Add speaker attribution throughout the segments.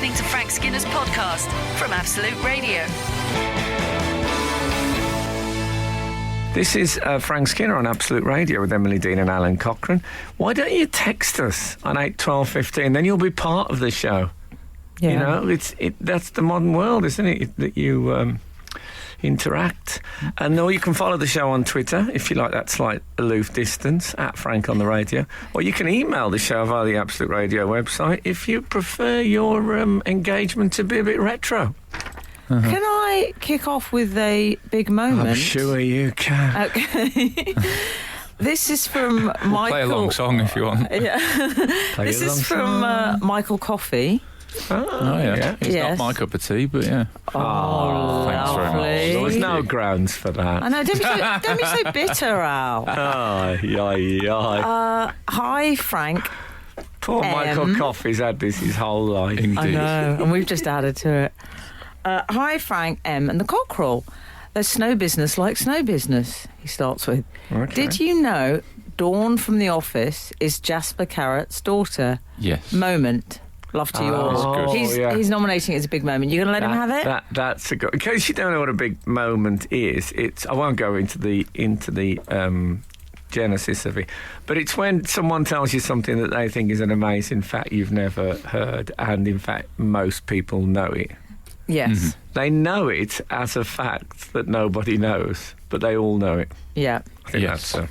Speaker 1: listening to Frank Skinner's podcast from Absolute Radio.
Speaker 2: This is Frank Skinner on Absolute Radio with Emily Dean and Alan Cochrane. Why don't you text us on 8 12 15? Then you'll be part of the show.
Speaker 3: Yeah.
Speaker 2: You know, that's the modern world, isn't it? That you interact. And or you can follow the show on Twitter if you like that slight aloof distance at Frank on the Radio. Or you can email the show via the Absolute Radio website if you prefer your engagement to be a bit retro.
Speaker 3: Can I kick off with a big moment?
Speaker 2: I'm sure you can.
Speaker 3: Okay. This is from Michael.
Speaker 4: Play a long song if you want.
Speaker 3: Yeah. This is from Michael Coffey.
Speaker 2: Oh, yeah.
Speaker 4: It's not my cup of tea, but yeah.
Speaker 3: Oh,
Speaker 4: thanks very much.
Speaker 3: lovely.
Speaker 2: There was no grounds for that.
Speaker 3: I know, don't be so bitter, Al. Hi, Frank.
Speaker 2: Poor Michael Coffey's had this his whole life.
Speaker 4: Indeed.
Speaker 3: I know, and we've just added to it. Hi, Frank, M, and the Cockerel. There's snow business like snow business, he starts with.
Speaker 2: Okay.
Speaker 3: Did you know Dawn from The Office is Jasper Carrot's daughter?
Speaker 4: Yes.
Speaker 3: Moment. Love to yours.
Speaker 4: good.
Speaker 3: He's nominating it as a big moment. You going to let him have it?
Speaker 2: That's a good. In case you don't know what a big moment is, I won't go into the genesis of it, but it's when someone tells you something that they think is an amazing fact you've never heard, and in fact most people know it.
Speaker 3: Yes.
Speaker 4: Mm-hmm.
Speaker 2: They know it as a fact that nobody knows, but they all know it.
Speaker 3: Yeah.
Speaker 2: I think
Speaker 4: Yes.
Speaker 2: that's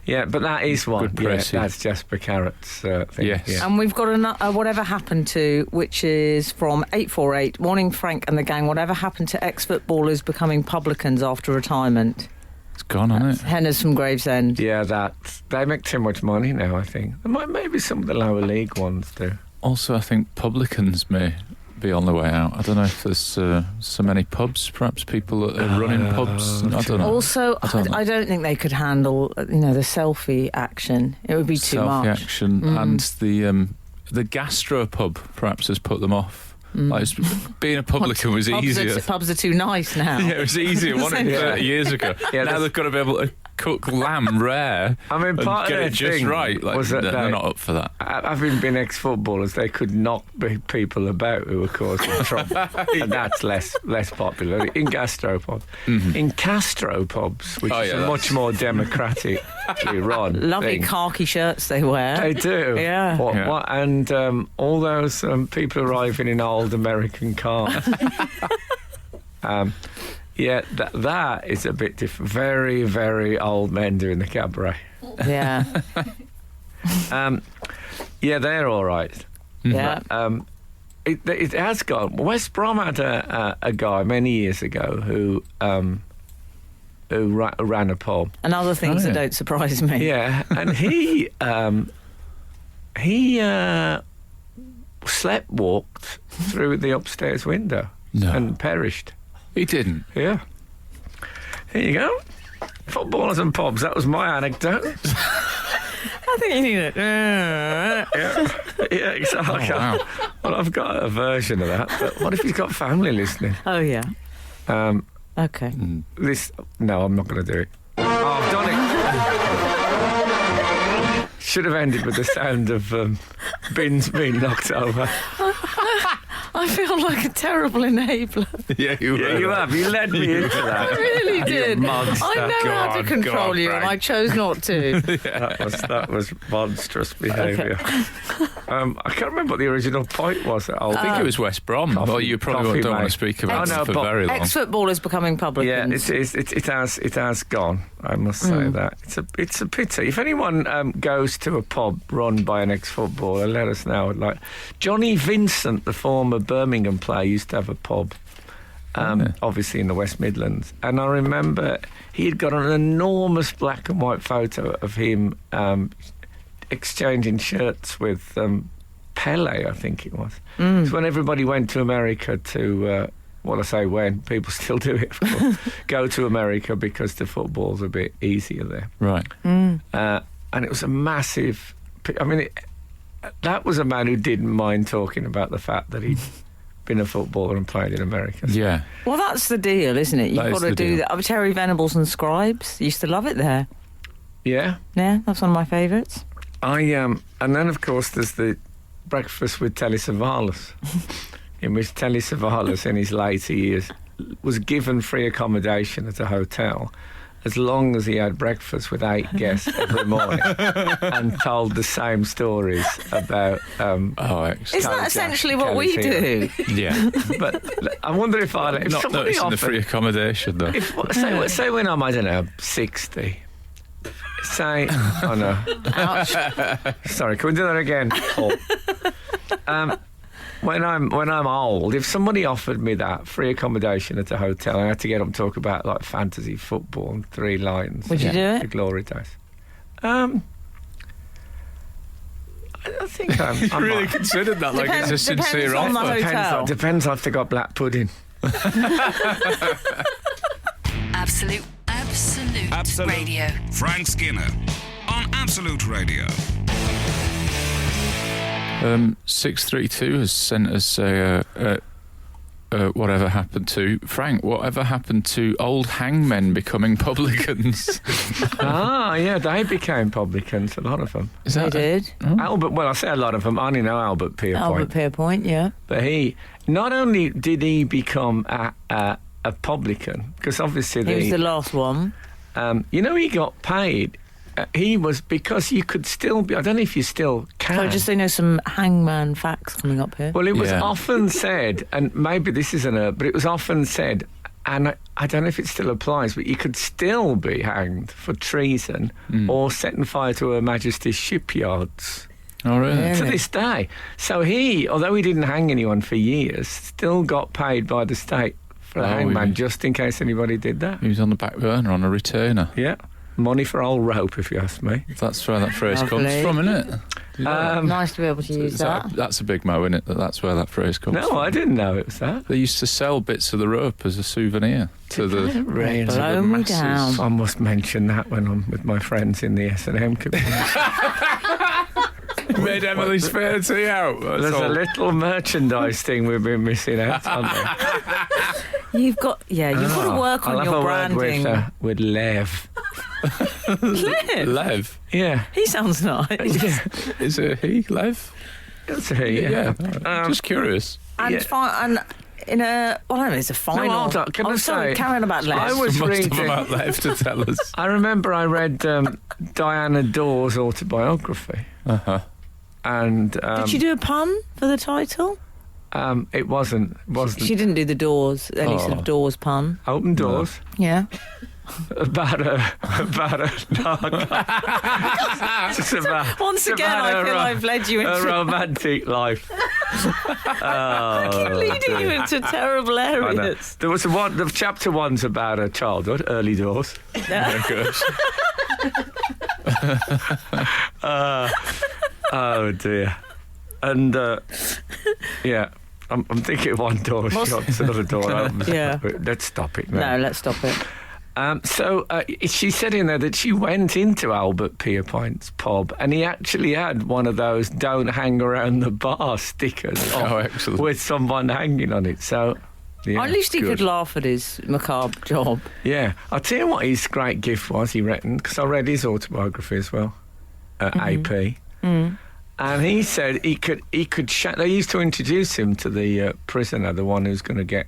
Speaker 2: yeah, but that is one.
Speaker 4: Good
Speaker 2: Yeah,
Speaker 4: press, yeah.
Speaker 2: that's Jasper Carrot's thing.
Speaker 4: Yes.
Speaker 2: Yeah.
Speaker 3: And we've got Whatever Happened To, which is from 848. Morning, Frank and the gang. Whatever happened to ex-footballers becoming publicans after retirement?
Speaker 4: It's gone, hasn't it?
Speaker 3: Henna's from Gravesend.
Speaker 2: Yeah, they make too much money now, I think. Maybe some of the lower league ones do.
Speaker 4: Also, I think publicans may be on the way out. I don't know if there's so many pubs, perhaps people that are running pubs. I don't know.
Speaker 3: Also,
Speaker 4: I
Speaker 3: I don't think they could handle, the selfie action. It would be too
Speaker 4: Selfie
Speaker 3: much.
Speaker 4: action and the gastropub perhaps has put them off. Like, being a publican was easier.
Speaker 3: Pubs are too nice now.
Speaker 4: Yeah, it was easier 30 years ago.
Speaker 2: Yeah,
Speaker 4: now they've got to be able to cook lamb rare.
Speaker 2: I mean, part
Speaker 4: and get
Speaker 2: of
Speaker 4: it just
Speaker 2: thing
Speaker 4: right. Like,
Speaker 2: was that
Speaker 4: they're not up for that.
Speaker 2: Having been ex-footballers, they could knock people about who were causing trouble, and that's less popular in gastropubs. In gastropubs, which is a much more democratically run.
Speaker 3: Lovely
Speaker 2: thing.
Speaker 3: khaki shirts they wear.
Speaker 2: They do.
Speaker 3: Yeah.
Speaker 2: And all those people arriving in old American cars. Yeah, that is a bit different. Very, very old men doing the cabaret.
Speaker 3: Yeah.
Speaker 2: Yeah, they're all right.
Speaker 3: Yeah.
Speaker 2: But, it has gone. West Brom had a guy many years ago who ran a pub.
Speaker 3: And other things that don't surprise me.
Speaker 2: Yeah, and he sleepwalked through the upstairs window and perished.
Speaker 4: He didn't.
Speaker 2: Yeah. Here you go. Footballers and pubs. That was my anecdote.
Speaker 3: I think you need it.
Speaker 2: Yeah, exactly.
Speaker 4: Oh, wow.
Speaker 2: Well, I've got a version of that. But what if he's got family listening?
Speaker 3: Oh, yeah. Okay.
Speaker 2: No, I'm not going to do it. Oh, I've done it. Should have ended with the sound of bins being knocked over.
Speaker 3: I feel like a terrible enabler.
Speaker 4: Yeah, you
Speaker 2: have. You led me into that.
Speaker 3: I really did.
Speaker 2: monster.
Speaker 3: I know how to control you, and I chose not to.
Speaker 2: That was monstrous behaviour. I can't remember what the original point was.
Speaker 4: I think it was West Brom. Well, you probably don't want to speak about it for very long.
Speaker 3: Ex-footballers becoming publicans.
Speaker 2: Yeah, it has gone. I must say that it's a pity. If anyone goes to a pub run by an ex-footballer, let us know. Like Johnny Vincent, the former Birmingham player, used to have a pub. Obviously in the West Midlands, and I remember he had got an enormous black and white photo of him exchanging shirts with Pele, I think it was. It's when everybody went to America to when people still do it, of course, go to America because the football's a bit easier there.
Speaker 4: Right.
Speaker 2: And it was a massive, that was a man who didn't mind talking about the fact that he'd been a footballer and played in America.
Speaker 4: Yeah.
Speaker 3: Well, that's the deal, isn't it? You've got to do that. Terry Venables and Scribes used to love it there.
Speaker 2: Yeah.
Speaker 3: Yeah, that's one of my favourites.
Speaker 2: And then of course there's the breakfast with Telly Savalas. in which Telly Savalas in his later years was given free accommodation at a hotel as long as he had breakfast with 8 guests every morning and told the same stories about...
Speaker 4: excellent.
Speaker 3: Isn't that essentially what we do?
Speaker 4: Yeah.
Speaker 2: But I wonder if I... If
Speaker 4: Not
Speaker 2: somebody
Speaker 4: noticing the
Speaker 2: offered...
Speaker 4: free accommodation, though.
Speaker 2: Say when I'm, I don't know, 60... Say, oh no.
Speaker 3: Ouch.
Speaker 2: Sorry, can we do that again, Paul? When I'm old, if somebody offered me that free accommodation at a hotel, and I had to get up and talk about like fantasy football and 3 lines.
Speaker 3: Would you do it?
Speaker 2: The glory days. I think I'm
Speaker 4: really
Speaker 2: might.
Speaker 4: considered that like it's a sincere
Speaker 3: depends on the
Speaker 4: offer.
Speaker 3: hotel.
Speaker 2: Depends if they got black pudding.
Speaker 1: Absolute Radio.
Speaker 5: Frank Skinner on Absolute Radio.
Speaker 4: 632 has sent us whatever happened to Frank. Whatever happened to old hangmen becoming publicans?
Speaker 2: Yeah, they became publicans. A lot of them.
Speaker 4: Is
Speaker 3: They
Speaker 4: that
Speaker 3: did.
Speaker 2: Albert. Well, I say a lot of them. I only know Albert Pierpoint.
Speaker 3: Albert Pierpoint, yeah.
Speaker 2: But he not only did he become a publican, because obviously
Speaker 3: He was the last one.
Speaker 2: he got paid. He was, because you could still be, I don't know if you still can.
Speaker 3: So just so you know, some hangman facts coming up here.
Speaker 2: Well, it was
Speaker 4: Yeah.
Speaker 2: often said, and maybe this isn't but it was often said, and I don't know if it still applies, but you could still be hanged for treason or setting fire to Her Majesty's shipyards.
Speaker 4: Oh, really?
Speaker 3: Yeah.
Speaker 2: To this day. So he, although he didn't hang anyone for years, still got paid by the state for a hangman, just in case anybody did that.
Speaker 4: He was on the back burner on a retainer.
Speaker 2: Yeah. Money for old rope, if you ask me.
Speaker 4: That's where that phrase comes
Speaker 3: Lovely.
Speaker 4: from, isn't it?
Speaker 3: Nice to be able to use that.
Speaker 4: That's a big mo, isn't it? That's where that phrase comes from.
Speaker 2: No, I didn't know it was that.
Speaker 4: They used to sell bits of the rope as a souvenir to the
Speaker 2: Really?
Speaker 3: Blow me
Speaker 4: masses.
Speaker 3: down.
Speaker 2: I must mention that when I'm with my friends in the S&M community.
Speaker 4: Made Emily's fair tea out.
Speaker 2: There's a little merchandise thing we've been missing out, haven't we?
Speaker 3: You've got to work
Speaker 2: I'll
Speaker 3: on
Speaker 2: have
Speaker 3: your
Speaker 2: a
Speaker 3: branding.
Speaker 2: word with Lev.
Speaker 3: Lev?
Speaker 4: Lev.
Speaker 2: Yeah.
Speaker 3: He sounds nice.
Speaker 4: Is it he, Lev?
Speaker 2: That's he, yeah.
Speaker 4: Just curious.
Speaker 3: And
Speaker 2: Yeah.
Speaker 3: and in a, well, I don't know, it's a final.
Speaker 2: hold on, can I
Speaker 3: sorry,
Speaker 2: say-
Speaker 3: carry on about Les.
Speaker 2: I was
Speaker 4: Must
Speaker 2: reading...
Speaker 4: have about Lev to tell us.
Speaker 2: I remember I read Diana Dawes' autobiography.
Speaker 4: Uh-huh.
Speaker 2: And
Speaker 3: Did she do a pun for the title?
Speaker 2: it wasn't
Speaker 3: She didn't do the doors, any sort of doors pun.
Speaker 2: Open Doors.
Speaker 3: Yeah.
Speaker 2: About a It's about,
Speaker 3: Once
Speaker 2: it's
Speaker 3: again,
Speaker 2: about
Speaker 3: I feel
Speaker 2: a
Speaker 3: I've led you
Speaker 2: a
Speaker 3: into
Speaker 2: romantic life.
Speaker 3: leading you into terrible
Speaker 2: I know.
Speaker 3: areas.
Speaker 2: There was one. The chapter 1's about her childhood, early doors. Oh dear. And yeah, I'm thinking one door shuts, another door opens.
Speaker 3: Yeah.
Speaker 2: Let's stop it
Speaker 3: No,
Speaker 2: now.
Speaker 3: let's stop it.
Speaker 2: So she said in there that she went into Albert Pierpoint's pub and he actually had one of those "Don't hang around the bar" stickers
Speaker 4: Oh, excellent.
Speaker 2: with someone hanging on it. So yeah,
Speaker 3: At least he
Speaker 2: good.
Speaker 3: could laugh at his macabre job.
Speaker 2: Yeah, I'll tell you what his great gift was, he reckoned, because I read his autobiography as well, AP. And he said he could they used to introduce him to the prisoner, the one who's going to get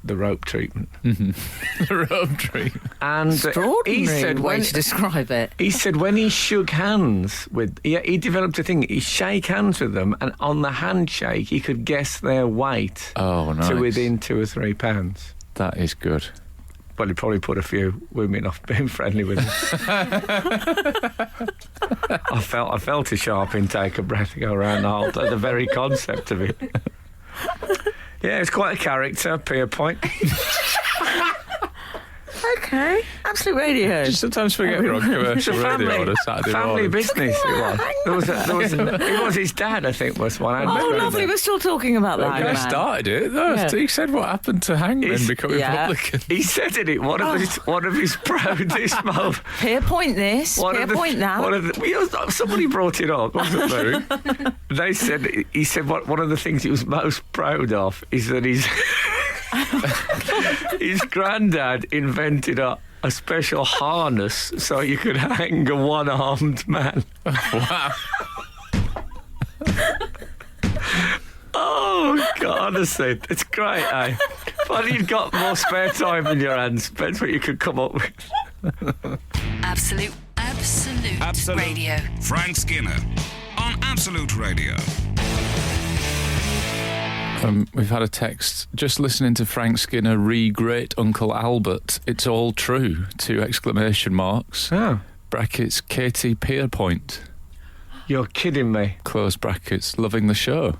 Speaker 2: the rope treatment.
Speaker 4: The rope tree.
Speaker 2: And
Speaker 3: Extraordinary
Speaker 2: he said
Speaker 3: way to describe it.
Speaker 2: He said when he shook hands with... he developed a thing. He'd shake hands with them, and on the handshake, he could guess their weight
Speaker 4: Oh, nice.
Speaker 2: to within 2 or 3 pounds.
Speaker 4: That is good.
Speaker 2: Well, he probably put a few women off being friendly with him. I felt a sharp intake of breath go around the very concept of it. Yeah, it's quite a character, Pierpoint.
Speaker 3: Okay. Absolute Radio.
Speaker 4: Just sometimes forget we're on commercial radio on a Saturday
Speaker 2: family
Speaker 4: morning.
Speaker 2: business it was. It was his dad, I think, was one.
Speaker 3: Oh, lovely. We're still talking about that.
Speaker 4: I
Speaker 3: man.
Speaker 4: started it. No,
Speaker 3: Yeah.
Speaker 4: He said what happened to hangmen
Speaker 2: He's-
Speaker 4: becoming
Speaker 3: yeah.
Speaker 4: publican.
Speaker 2: He said in it one of his proudest moments.
Speaker 3: Pierpoint this, Pierpoint that.
Speaker 2: Somebody brought it up, wasn't there? He said one of the things he was most proud of is that his granddad invented a special harness so you could hang a one-armed man.
Speaker 4: Wow.
Speaker 2: Oh God, honestly, it's great, eh? But you've got more spare time in your hands. Depends what you could come up with.
Speaker 1: Absolute Radio.
Speaker 5: Frank Skinner on Absolute Radio.
Speaker 4: We've had a text. Just listening to Frank Skinner re-great Uncle Albert. It's all true. 2 exclamation marks.
Speaker 2: Oh,
Speaker 4: Brackets Katie Pierpoint.
Speaker 2: you're kidding me.
Speaker 4: Close brackets. Loving the show.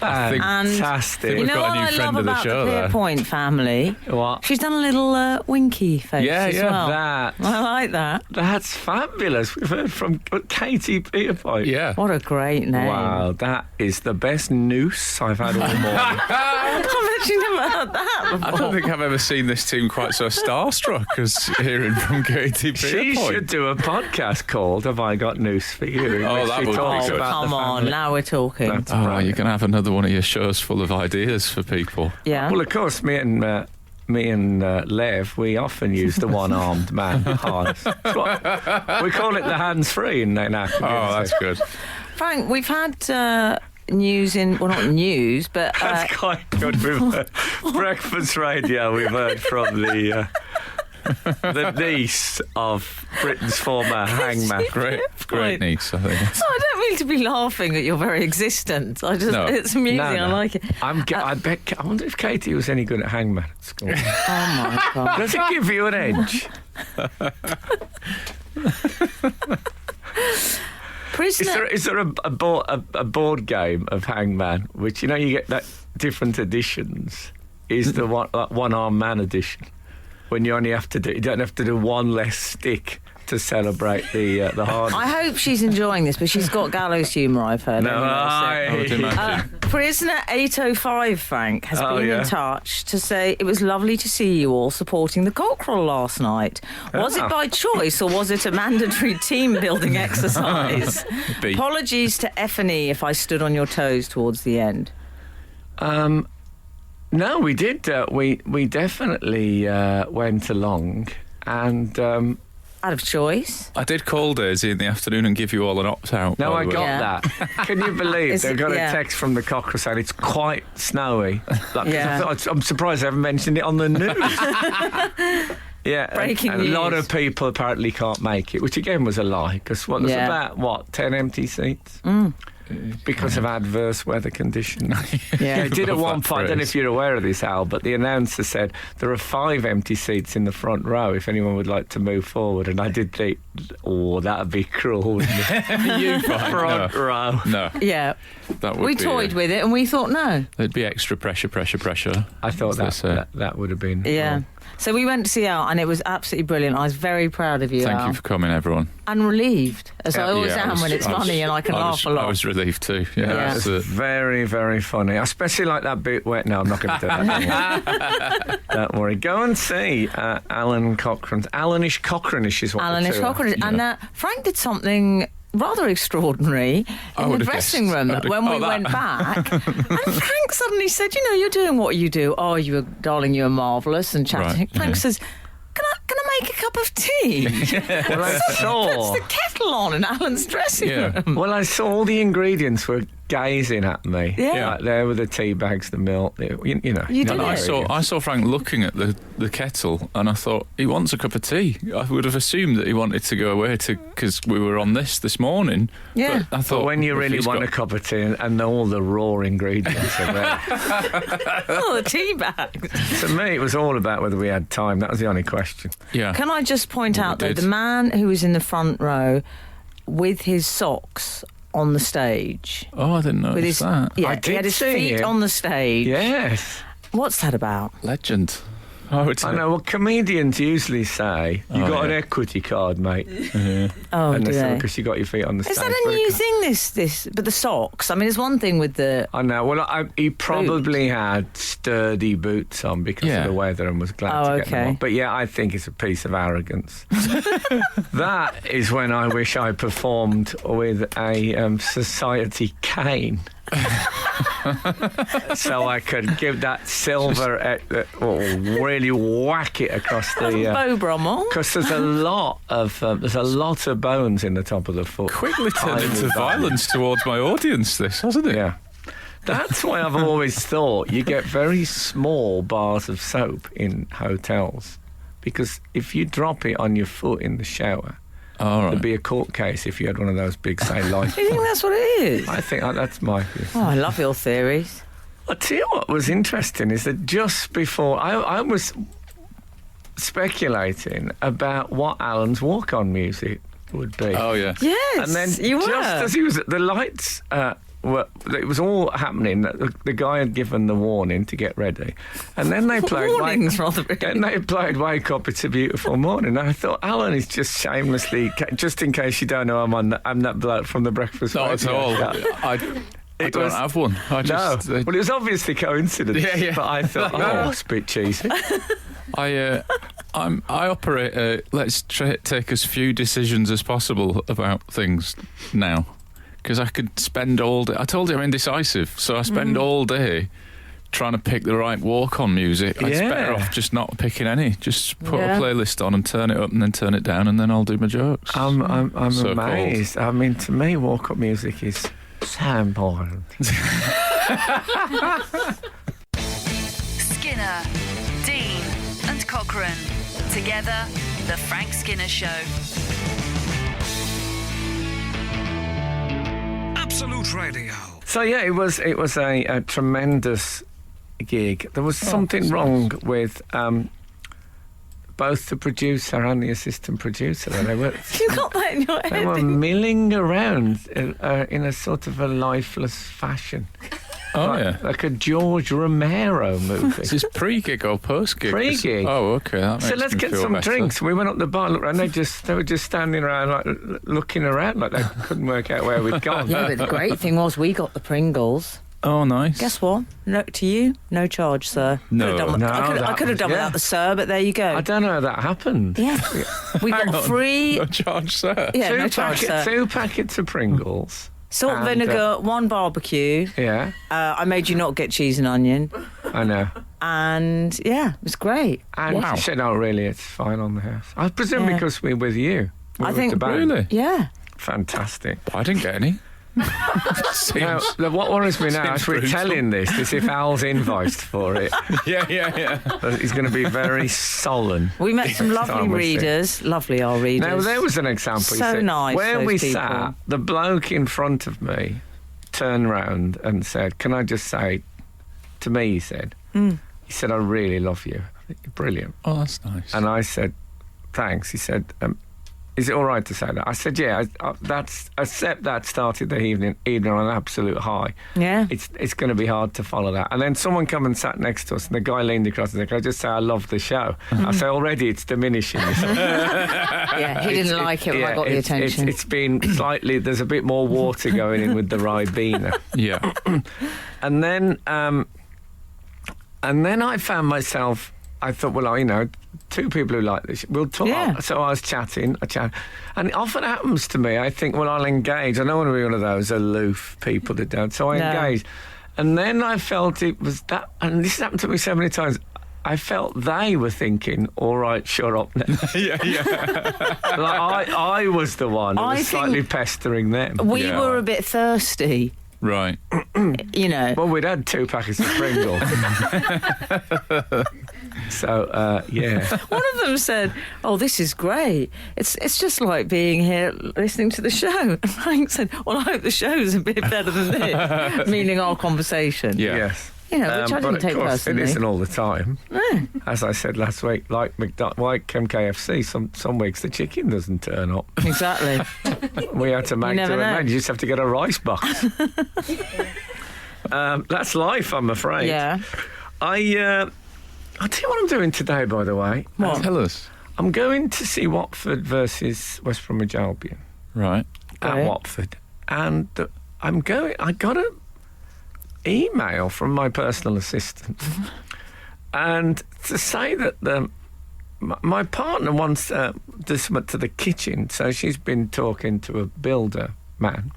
Speaker 4: I think
Speaker 2: Fantastic.
Speaker 4: We've
Speaker 3: You know
Speaker 4: got a
Speaker 3: what
Speaker 4: new
Speaker 3: I
Speaker 4: friend
Speaker 3: love
Speaker 4: of the
Speaker 3: about
Speaker 4: show
Speaker 3: the
Speaker 4: there.
Speaker 3: Pierpoint family?
Speaker 2: What?
Speaker 3: She's done a little winky face as well.
Speaker 2: That.
Speaker 3: I like that.
Speaker 2: That's fabulous. We've heard from Katie Pierpoint.
Speaker 4: Yeah.
Speaker 3: What a great name.
Speaker 2: Wow, that is the best noose I've had all morning.
Speaker 3: I bet you never heard that before.
Speaker 4: I don't think I've ever seen this team quite so starstruck as hearing from Katie
Speaker 2: She
Speaker 4: Pierpoint.
Speaker 2: should do a podcast called Have I Got News for You?
Speaker 4: Oh,
Speaker 2: where
Speaker 4: that
Speaker 2: she
Speaker 4: would be
Speaker 2: talks
Speaker 4: good.
Speaker 2: about
Speaker 3: Come
Speaker 2: the
Speaker 3: on,
Speaker 2: family.
Speaker 3: now we're talking.
Speaker 2: That's
Speaker 4: Oh,
Speaker 2: brilliant.
Speaker 4: you're going to have another one of your shows full of ideas for people.
Speaker 3: Yeah.
Speaker 2: Well, of course, me and Lev, we often use the one-armed man harness. That's what- we call it the hands-free in our community.
Speaker 4: Oh, that's good.
Speaker 3: Frank, we've had news in, well, not news, but
Speaker 2: That's quite good. We've heard breakfast radio. We've heard from the niece of Britain's former hangman.
Speaker 4: Great niece, I think.
Speaker 3: no, I don't mean to be laughing at your very existence.
Speaker 4: No.
Speaker 3: It's amusing. I like it.
Speaker 2: I wonder if Katie was any good at hangman at school.
Speaker 3: Oh my God.
Speaker 2: Does it give you an edge?
Speaker 3: Prisoner.
Speaker 2: Is there a board game of hangman, which you get that different editions? Is the one-armed man edition when you don't have to do one less stick to celebrate the hard.
Speaker 3: I hope she's enjoying this, but she's got gallows humour, I've heard.
Speaker 2: No,
Speaker 4: I would imagine.
Speaker 3: Prisoner 805, Frank, has been in touch to say it was lovely to see you all supporting the cockerel last night. Was it by choice or was it a mandatory team-building exercise?
Speaker 4: B.
Speaker 3: Apologies to F&E if I stood on your toes towards the end.
Speaker 2: No, we did. We definitely went along, and
Speaker 3: Out of choice?
Speaker 4: I did call Daisy in the afternoon and give you all an opt-out.
Speaker 2: no,
Speaker 4: by
Speaker 2: I
Speaker 4: the way.
Speaker 2: got
Speaker 3: Yeah.
Speaker 2: that. Can you believe
Speaker 3: Is
Speaker 2: they
Speaker 3: it-
Speaker 2: got
Speaker 3: yeah.
Speaker 2: a text from the cockerel saying it's quite snowy?
Speaker 3: Yeah.
Speaker 2: I'm surprised they haven't mentioned it on the news. Yeah,
Speaker 3: Breaking
Speaker 2: and a lot
Speaker 3: news.
Speaker 2: of people apparently can't make it, which again was a lie because there's
Speaker 3: Yeah.
Speaker 2: about 10 empty seats because of adverse weather conditions.
Speaker 3: Yeah.
Speaker 2: They did at
Speaker 4: Love
Speaker 2: one
Speaker 4: that
Speaker 2: point. I don't know
Speaker 4: phrase.
Speaker 2: if you're aware of this, Al, but the announcer said there are 5 empty seats in the front row if anyone would like to move forward. And I did think, that'd be cruel. Wouldn't it?
Speaker 4: You fine?
Speaker 2: Front row.
Speaker 4: No,
Speaker 3: Yeah.
Speaker 4: that would
Speaker 3: We
Speaker 4: be,
Speaker 3: toyed with it and we thought no.
Speaker 4: There'd be extra pressure.
Speaker 2: I thought
Speaker 4: As they say.
Speaker 2: that would have been.
Speaker 3: Yeah.
Speaker 2: wrong.
Speaker 3: So we went to see Al and it was absolutely brilliant. I was very proud of you,
Speaker 4: Thank
Speaker 3: Al.
Speaker 4: you for coming, everyone.
Speaker 3: And relieved, as I always
Speaker 4: Yeah,
Speaker 3: am when it's funny and I can laugh a lot.
Speaker 4: I was relieved too. Yeah,
Speaker 3: Yeah.
Speaker 4: that's it.
Speaker 2: Very, very funny. I especially like that bit where... No, I'm not going to do that. Don't worry. Go and see Alan Cochrane's... Alanish Cochranish is what
Speaker 3: Alan
Speaker 2: the
Speaker 3: is
Speaker 2: two are.
Speaker 3: Cochran. And Frank did something rather extraordinary
Speaker 4: I
Speaker 3: in the
Speaker 4: would have
Speaker 3: dressing
Speaker 4: guessed.
Speaker 3: room
Speaker 4: I would have-
Speaker 3: when we
Speaker 4: oh, that.
Speaker 3: went back. And Frank suddenly said, you're doing what you do. Oh, darling, you're marvellous and chatting.
Speaker 4: Right,
Speaker 3: Frank
Speaker 4: yeah.
Speaker 3: says, can I make a cup of tea?
Speaker 2: Well, I saw...
Speaker 3: Puts the kettle on in Alan's dressing
Speaker 4: Yeah.
Speaker 3: room.
Speaker 2: Well, I saw all the ingredients were gazing at me.
Speaker 3: Yeah.
Speaker 2: Like there were the tea bags, the milk, you know.
Speaker 3: You did
Speaker 4: And
Speaker 3: it.
Speaker 4: I saw Frank looking at the kettle, and I thought he wants a cup of tea. I would have assumed that he wanted to go away because we were on this morning.
Speaker 3: Yeah.
Speaker 4: But I thought
Speaker 2: But when you
Speaker 4: if
Speaker 2: really
Speaker 4: he's
Speaker 2: want
Speaker 4: got-
Speaker 2: a cup of tea and all the raw ingredients are there.
Speaker 3: Oh, the tea bags.
Speaker 2: To me, it was all about whether we had time. That was the only question.
Speaker 4: yeah,
Speaker 3: Can I just point
Speaker 4: Well,
Speaker 3: out
Speaker 4: we
Speaker 3: that
Speaker 4: did.
Speaker 3: the man who was in the front row with his socks on the stage,
Speaker 4: oh, I didn't
Speaker 3: with
Speaker 4: notice
Speaker 3: his
Speaker 4: that.
Speaker 3: yeah,
Speaker 2: I
Speaker 3: he
Speaker 2: did
Speaker 3: had his
Speaker 2: see
Speaker 3: feet
Speaker 2: him.
Speaker 3: on the stage.
Speaker 2: Yes.
Speaker 3: What's that about?
Speaker 4: Legend. I would say.
Speaker 2: I know. Well, comedians usually say, you
Speaker 4: Oh,
Speaker 2: got an
Speaker 4: yeah.
Speaker 2: equity card, mate.
Speaker 3: Oh,
Speaker 2: and
Speaker 3: do
Speaker 2: that's
Speaker 3: they?
Speaker 2: because you got your feet on the stage.
Speaker 3: Is that a
Speaker 2: But
Speaker 3: new thing? This, but the socks. I mean, there's one thing with the.
Speaker 2: I know. Well, he probably had sturdy boots on because
Speaker 4: Yeah.
Speaker 2: of the weather and was glad
Speaker 3: Oh,
Speaker 2: to get them
Speaker 3: okay.
Speaker 2: on. But yeah, I think it's a piece of arrogance. That is when I wish I performed with a society cane. So I could give that silver, really whack it across the.
Speaker 3: Beau Brummel.
Speaker 2: Because there's a lot of bones in the top of the foot.
Speaker 4: Quickly turned
Speaker 2: Tiny
Speaker 4: into
Speaker 2: bones.
Speaker 4: violence towards my audience. This hasn't it?
Speaker 2: Yeah. That's why I've always thought you get very small bars of soap in hotels, because if you drop it on your foot in the shower, there'd be a court case if you had one of those big, say, life.
Speaker 3: Do you think that's what it is?
Speaker 2: I think that's my view.
Speaker 3: Oh, I love your theories.
Speaker 2: I'll tell you what was interesting is that just before I was speculating about what Alun's walk-on music would be.
Speaker 4: Oh, yeah.
Speaker 3: Yes,
Speaker 2: And then
Speaker 3: you were.
Speaker 2: just as he was at the lights, it was all happening. The guy had given the warning to get ready, and then they played.
Speaker 3: Warnings, rather.
Speaker 2: Then they played "Wake Up, It's a Beautiful Morning." And I thought Alun is just shamelessly, just in case you don't know, I'm that bloke from the Breakfast.
Speaker 4: Not at
Speaker 2: Radio.
Speaker 4: all.
Speaker 2: Yeah.
Speaker 4: I don't have one. I just,
Speaker 2: Well, it was obviously coincidence.
Speaker 4: Yeah.
Speaker 2: But I thought, it's a bit cheesy.
Speaker 4: I operate. Let's take as few decisions as possible about things now, because I could spend all day. I told you I'm indecisive, so I spend all day trying to pick the right walk-on music. It's better off just not picking any. Just put a playlist on and turn it up, and then turn it down, and then I'll do my jokes.
Speaker 2: I'm
Speaker 4: So
Speaker 2: amazed.
Speaker 4: cold.
Speaker 2: I mean, to me, walk-up music is so important.
Speaker 1: Skinner, Dean, and Cochrane. Together, The Frank Skinner Show.
Speaker 5: Absolute Radio.
Speaker 2: So yeah, it was a tremendous gig. There was something wrong with both the producer and the assistant producer. They were
Speaker 3: You got that in your
Speaker 2: they were
Speaker 3: head.
Speaker 2: milling around in a sort of a lifeless fashion. Like a George Romero movie.
Speaker 4: Is this pre-gig or post-gig?
Speaker 2: Pre-gig.
Speaker 4: Oh, okay. That
Speaker 2: So
Speaker 4: makes
Speaker 2: let's
Speaker 4: me
Speaker 2: get
Speaker 4: feel
Speaker 2: some
Speaker 4: better.
Speaker 2: drinks. We went up the bar, and they were just standing around, like looking around, like they couldn't work out where we'd gone.
Speaker 3: Yeah, but the great thing was we got the Pringles.
Speaker 4: Oh, nice.
Speaker 3: Guess what? No, to you, no charge, sir.
Speaker 4: No.
Speaker 3: I could have done without the sir, but there you go.
Speaker 2: I don't know how that happened.
Speaker 3: Yeah, we
Speaker 4: Hang
Speaker 3: got
Speaker 4: on.
Speaker 3: free.
Speaker 4: No charge, sir.
Speaker 3: Yeah, no charge, sir.
Speaker 2: 2 packets of Pringles.
Speaker 3: Salt and
Speaker 2: And,
Speaker 3: vinegar, 1 barbecue.
Speaker 2: Yeah,
Speaker 3: I made you not get cheese and onion,
Speaker 2: I know.
Speaker 3: and yeah, it was great.
Speaker 2: And
Speaker 4: Wow.
Speaker 2: she said, "Oh, really? It's fine on the house." I presume
Speaker 3: Yeah.
Speaker 2: because we're with you.
Speaker 3: I think-
Speaker 2: with the band.
Speaker 4: Really?
Speaker 3: Yeah.
Speaker 2: Fantastic.
Speaker 4: I didn't get any.
Speaker 2: Now, what worries me now
Speaker 4: Seems
Speaker 2: as we're
Speaker 4: brutal.
Speaker 2: telling this is if Al's invoiced for it,
Speaker 4: yeah.
Speaker 2: he's going to be very sullen.
Speaker 3: We met some
Speaker 2: Next
Speaker 3: lovely
Speaker 2: time we see.
Speaker 3: readers. Lovely, our readers.
Speaker 2: Now, there was an example. you
Speaker 3: So
Speaker 2: see,
Speaker 3: nice,
Speaker 2: Where
Speaker 3: those
Speaker 2: we
Speaker 3: people.
Speaker 2: sat, the bloke in front of me turned round and said, "Can I just say," to me, he said, he said, "I really love you. You're brilliant."
Speaker 4: Oh, that's nice.
Speaker 2: And I said, "Thanks." He said, "Is it all right to say that?" I said, "Yeah, except that started the evening on an absolute high.
Speaker 3: Yeah.
Speaker 2: It's going to be hard to follow that." And then someone come and sat next to us, and the guy leaned across and said, "Can I just say I love the show?" I say, "Already it's diminishing."
Speaker 3: Yeah, he didn't like it when I got the attention.
Speaker 2: It's been slightly, there's a bit more water going in with the Ribena.
Speaker 4: yeah.
Speaker 2: And then I found myself, I thought, well, you know, 2 people who like this, we'll talk.
Speaker 3: Yeah.
Speaker 2: So I chat. And it often happens to me, I think, well, I'll engage. I don't want to be one of those aloof people that don't. So I
Speaker 3: No.
Speaker 2: engage. And then I felt it was that, and this has happened to me so many times, I felt they were thinking, all right, shut up now.
Speaker 4: yeah.
Speaker 2: Like I was the one who
Speaker 3: I
Speaker 2: was
Speaker 3: think
Speaker 2: slightly pestering them.
Speaker 3: We
Speaker 4: Yeah.
Speaker 3: were a bit thirsty,
Speaker 4: Right.
Speaker 3: you know.
Speaker 2: Well, we'd had 2 packets of Pringles. So, yeah.
Speaker 3: One of them said, "Oh, this is great. It's just like being here listening to the show." And Frank said, "Well, I hope the show's a bit better than this," meaning our conversation.
Speaker 4: Yeah.
Speaker 2: Yes.
Speaker 3: You know, which I
Speaker 2: but
Speaker 3: didn't
Speaker 2: of
Speaker 3: take
Speaker 2: course,
Speaker 3: personally.
Speaker 2: it isn't all the time. As I said last week, like KFC, some weeks the chicken doesn't turn up.
Speaker 3: Exactly.
Speaker 2: We had to make
Speaker 3: never
Speaker 2: do
Speaker 3: know.
Speaker 2: and you just have to get a rice box. That's life, I'm afraid.
Speaker 3: Yeah.
Speaker 2: I'll tell you what I'm doing today, by the way.
Speaker 3: What?
Speaker 4: Tell us.
Speaker 2: I'm going to see Watford versus West Bromwich Albion
Speaker 4: Right.
Speaker 2: at
Speaker 3: Great.
Speaker 2: Watford. And I got an email from my personal assistant. And to say that my partner wants this to the kitchen, so she's been talking to a builder man.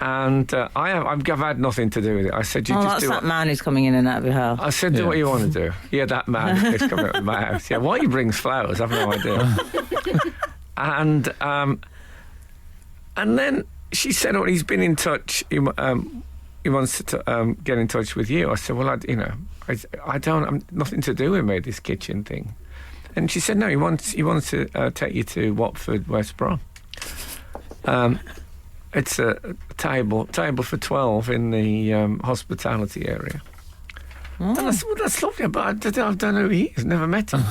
Speaker 2: And I've had nothing to do with it. I said, "You
Speaker 3: Oh,
Speaker 2: just
Speaker 3: that's
Speaker 2: do
Speaker 3: that
Speaker 2: what."
Speaker 3: man who's coming in and out of your house.
Speaker 2: I said, "Do
Speaker 4: Yeah.
Speaker 2: what you want to do." Yeah, that man is coming up to my house. Yeah, why he brings flowers, I've no idea. And then she said, "Oh, he's been in touch he wants to get in touch with you. I said, well, I don't. I'm nothing to do with me, this kitchen thing. And she said, no, he wants to take you to Watford West Brom. It's a table for 12 in the hospitality area. And I said, well, that's lovely, but I don't know who he is. Never met him.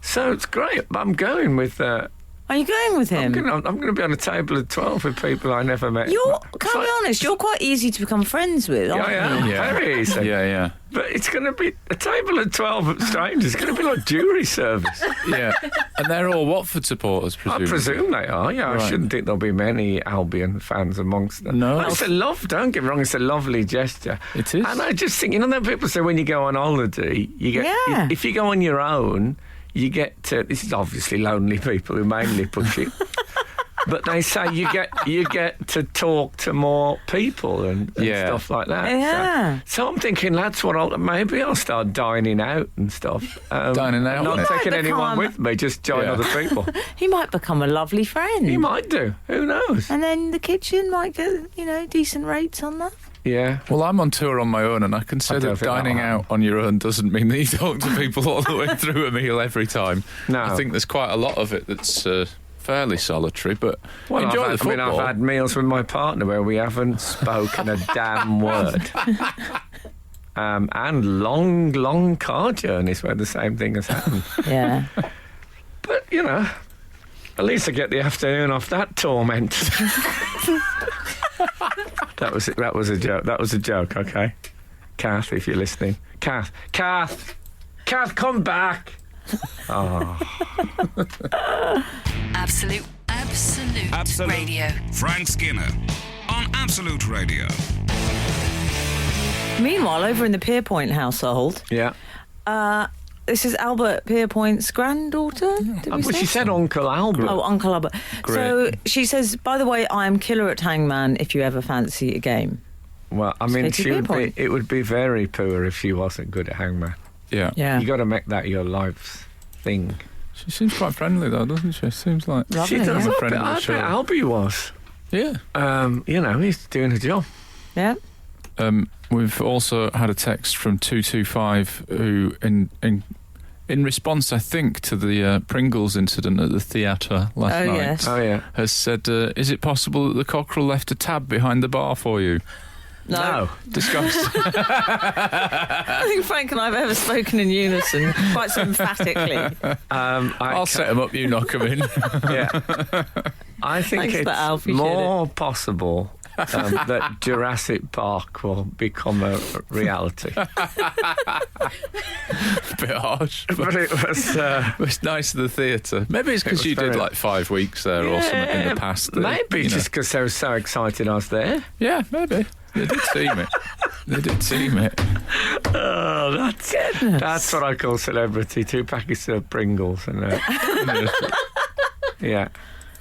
Speaker 2: So it's great. But I'm going with.
Speaker 3: Are you going with him?
Speaker 2: I'm going to be on a table of 12 with people I never met.
Speaker 3: Can I be honest? You're quite easy to become friends with, aren't you?
Speaker 4: Yeah.
Speaker 2: Very easy.
Speaker 4: Yeah.
Speaker 2: But it's going to be a table of 12 strangers. It's going to be like jury service.
Speaker 4: Yeah. And they're all Watford supporters, presumably.
Speaker 2: I presume they are, yeah.
Speaker 4: Right.
Speaker 2: I shouldn't think there'll be many Albion fans amongst them.
Speaker 4: No.
Speaker 2: But don't get me wrong, it's a lovely gesture.
Speaker 4: It is.
Speaker 2: And I just think, that people say when you go on holiday, you get if you go on your own, you get to, this is obviously lonely people who mainly push it. But they say you get to talk to more people and stuff like that.
Speaker 3: Yeah.
Speaker 2: So I'm thinking that's what maybe I'll start dining out and stuff.
Speaker 4: Dining out,
Speaker 2: not
Speaker 4: yeah.
Speaker 2: taking anyone with me, just join other people.
Speaker 3: He might become a lovely friend.
Speaker 2: He might do. Who knows?
Speaker 3: And then the kitchen might get, decent rates on that.
Speaker 2: Yeah.
Speaker 4: Well, I'm on tour on my own, and I can say that dining out on your own doesn't mean that you talk to people all the way through a meal every time.
Speaker 2: No.
Speaker 4: I think there's quite a lot of it that's fairly solitary, but enjoy the football.
Speaker 2: I've had meals with my partner where we haven't spoken a damn word. And long car journeys where the same thing has happened.
Speaker 3: Yeah.
Speaker 2: But, at least I get the afternoon off that torment. That was a joke. That was a joke, okay? Kath, if you're listening. Kath, come back. Oh.
Speaker 1: Absolute Radio.
Speaker 5: Frank Skinner on Absolute Radio.
Speaker 3: Meanwhile, over in the Pierpoint household,
Speaker 2: Yeah.
Speaker 3: this is Albert Pierpoint's granddaughter.
Speaker 2: She said Uncle Albert.
Speaker 3: Oh, Uncle Albert.
Speaker 4: Great.
Speaker 3: So she says, by the way, I am killer at Hangman if you ever fancy a game.
Speaker 2: Well, I mean,
Speaker 3: Katie Pierpoint.
Speaker 2: it would be very poor if she wasn't good at hangman.
Speaker 3: Yeah.
Speaker 2: You got to make that your life's thing.
Speaker 4: She seems quite friendly, though, doesn't she? Seems like
Speaker 3: Lovely,
Speaker 2: She does.
Speaker 3: yeah.
Speaker 4: a friend of the
Speaker 2: I
Speaker 4: show.
Speaker 2: bet Albie was.
Speaker 4: Yeah.
Speaker 2: He's doing a job.
Speaker 3: Yeah.
Speaker 4: We've also had a text from 225 who, in response, I think, to the Pringles incident at the theatre last night,
Speaker 3: Yes.
Speaker 2: Oh, yeah.
Speaker 4: has said, is it possible that the cockerel left a tab behind the bar for you?
Speaker 3: No.
Speaker 4: Discussed.
Speaker 3: I think Frank and I have ever spoken in unison, quite so emphatically.
Speaker 4: I'll set him up, you knock him in.
Speaker 2: Yeah. I think
Speaker 3: Thanks for that, Alf,
Speaker 2: it's
Speaker 3: appreciate
Speaker 2: more possible that Jurassic Park will become a reality.
Speaker 4: A bit harsh.
Speaker 2: But it was...
Speaker 4: It's nice at the theatre. Maybe it's because
Speaker 2: was
Speaker 4: you did
Speaker 2: very-
Speaker 4: like 5 weeks there or something in the past. that,
Speaker 2: Maybe just because they were so excited I was there.
Speaker 4: Yeah, maybe. They did seem it.
Speaker 2: Oh, that's what I call celebrity. 2 packets of Pringles and yeah.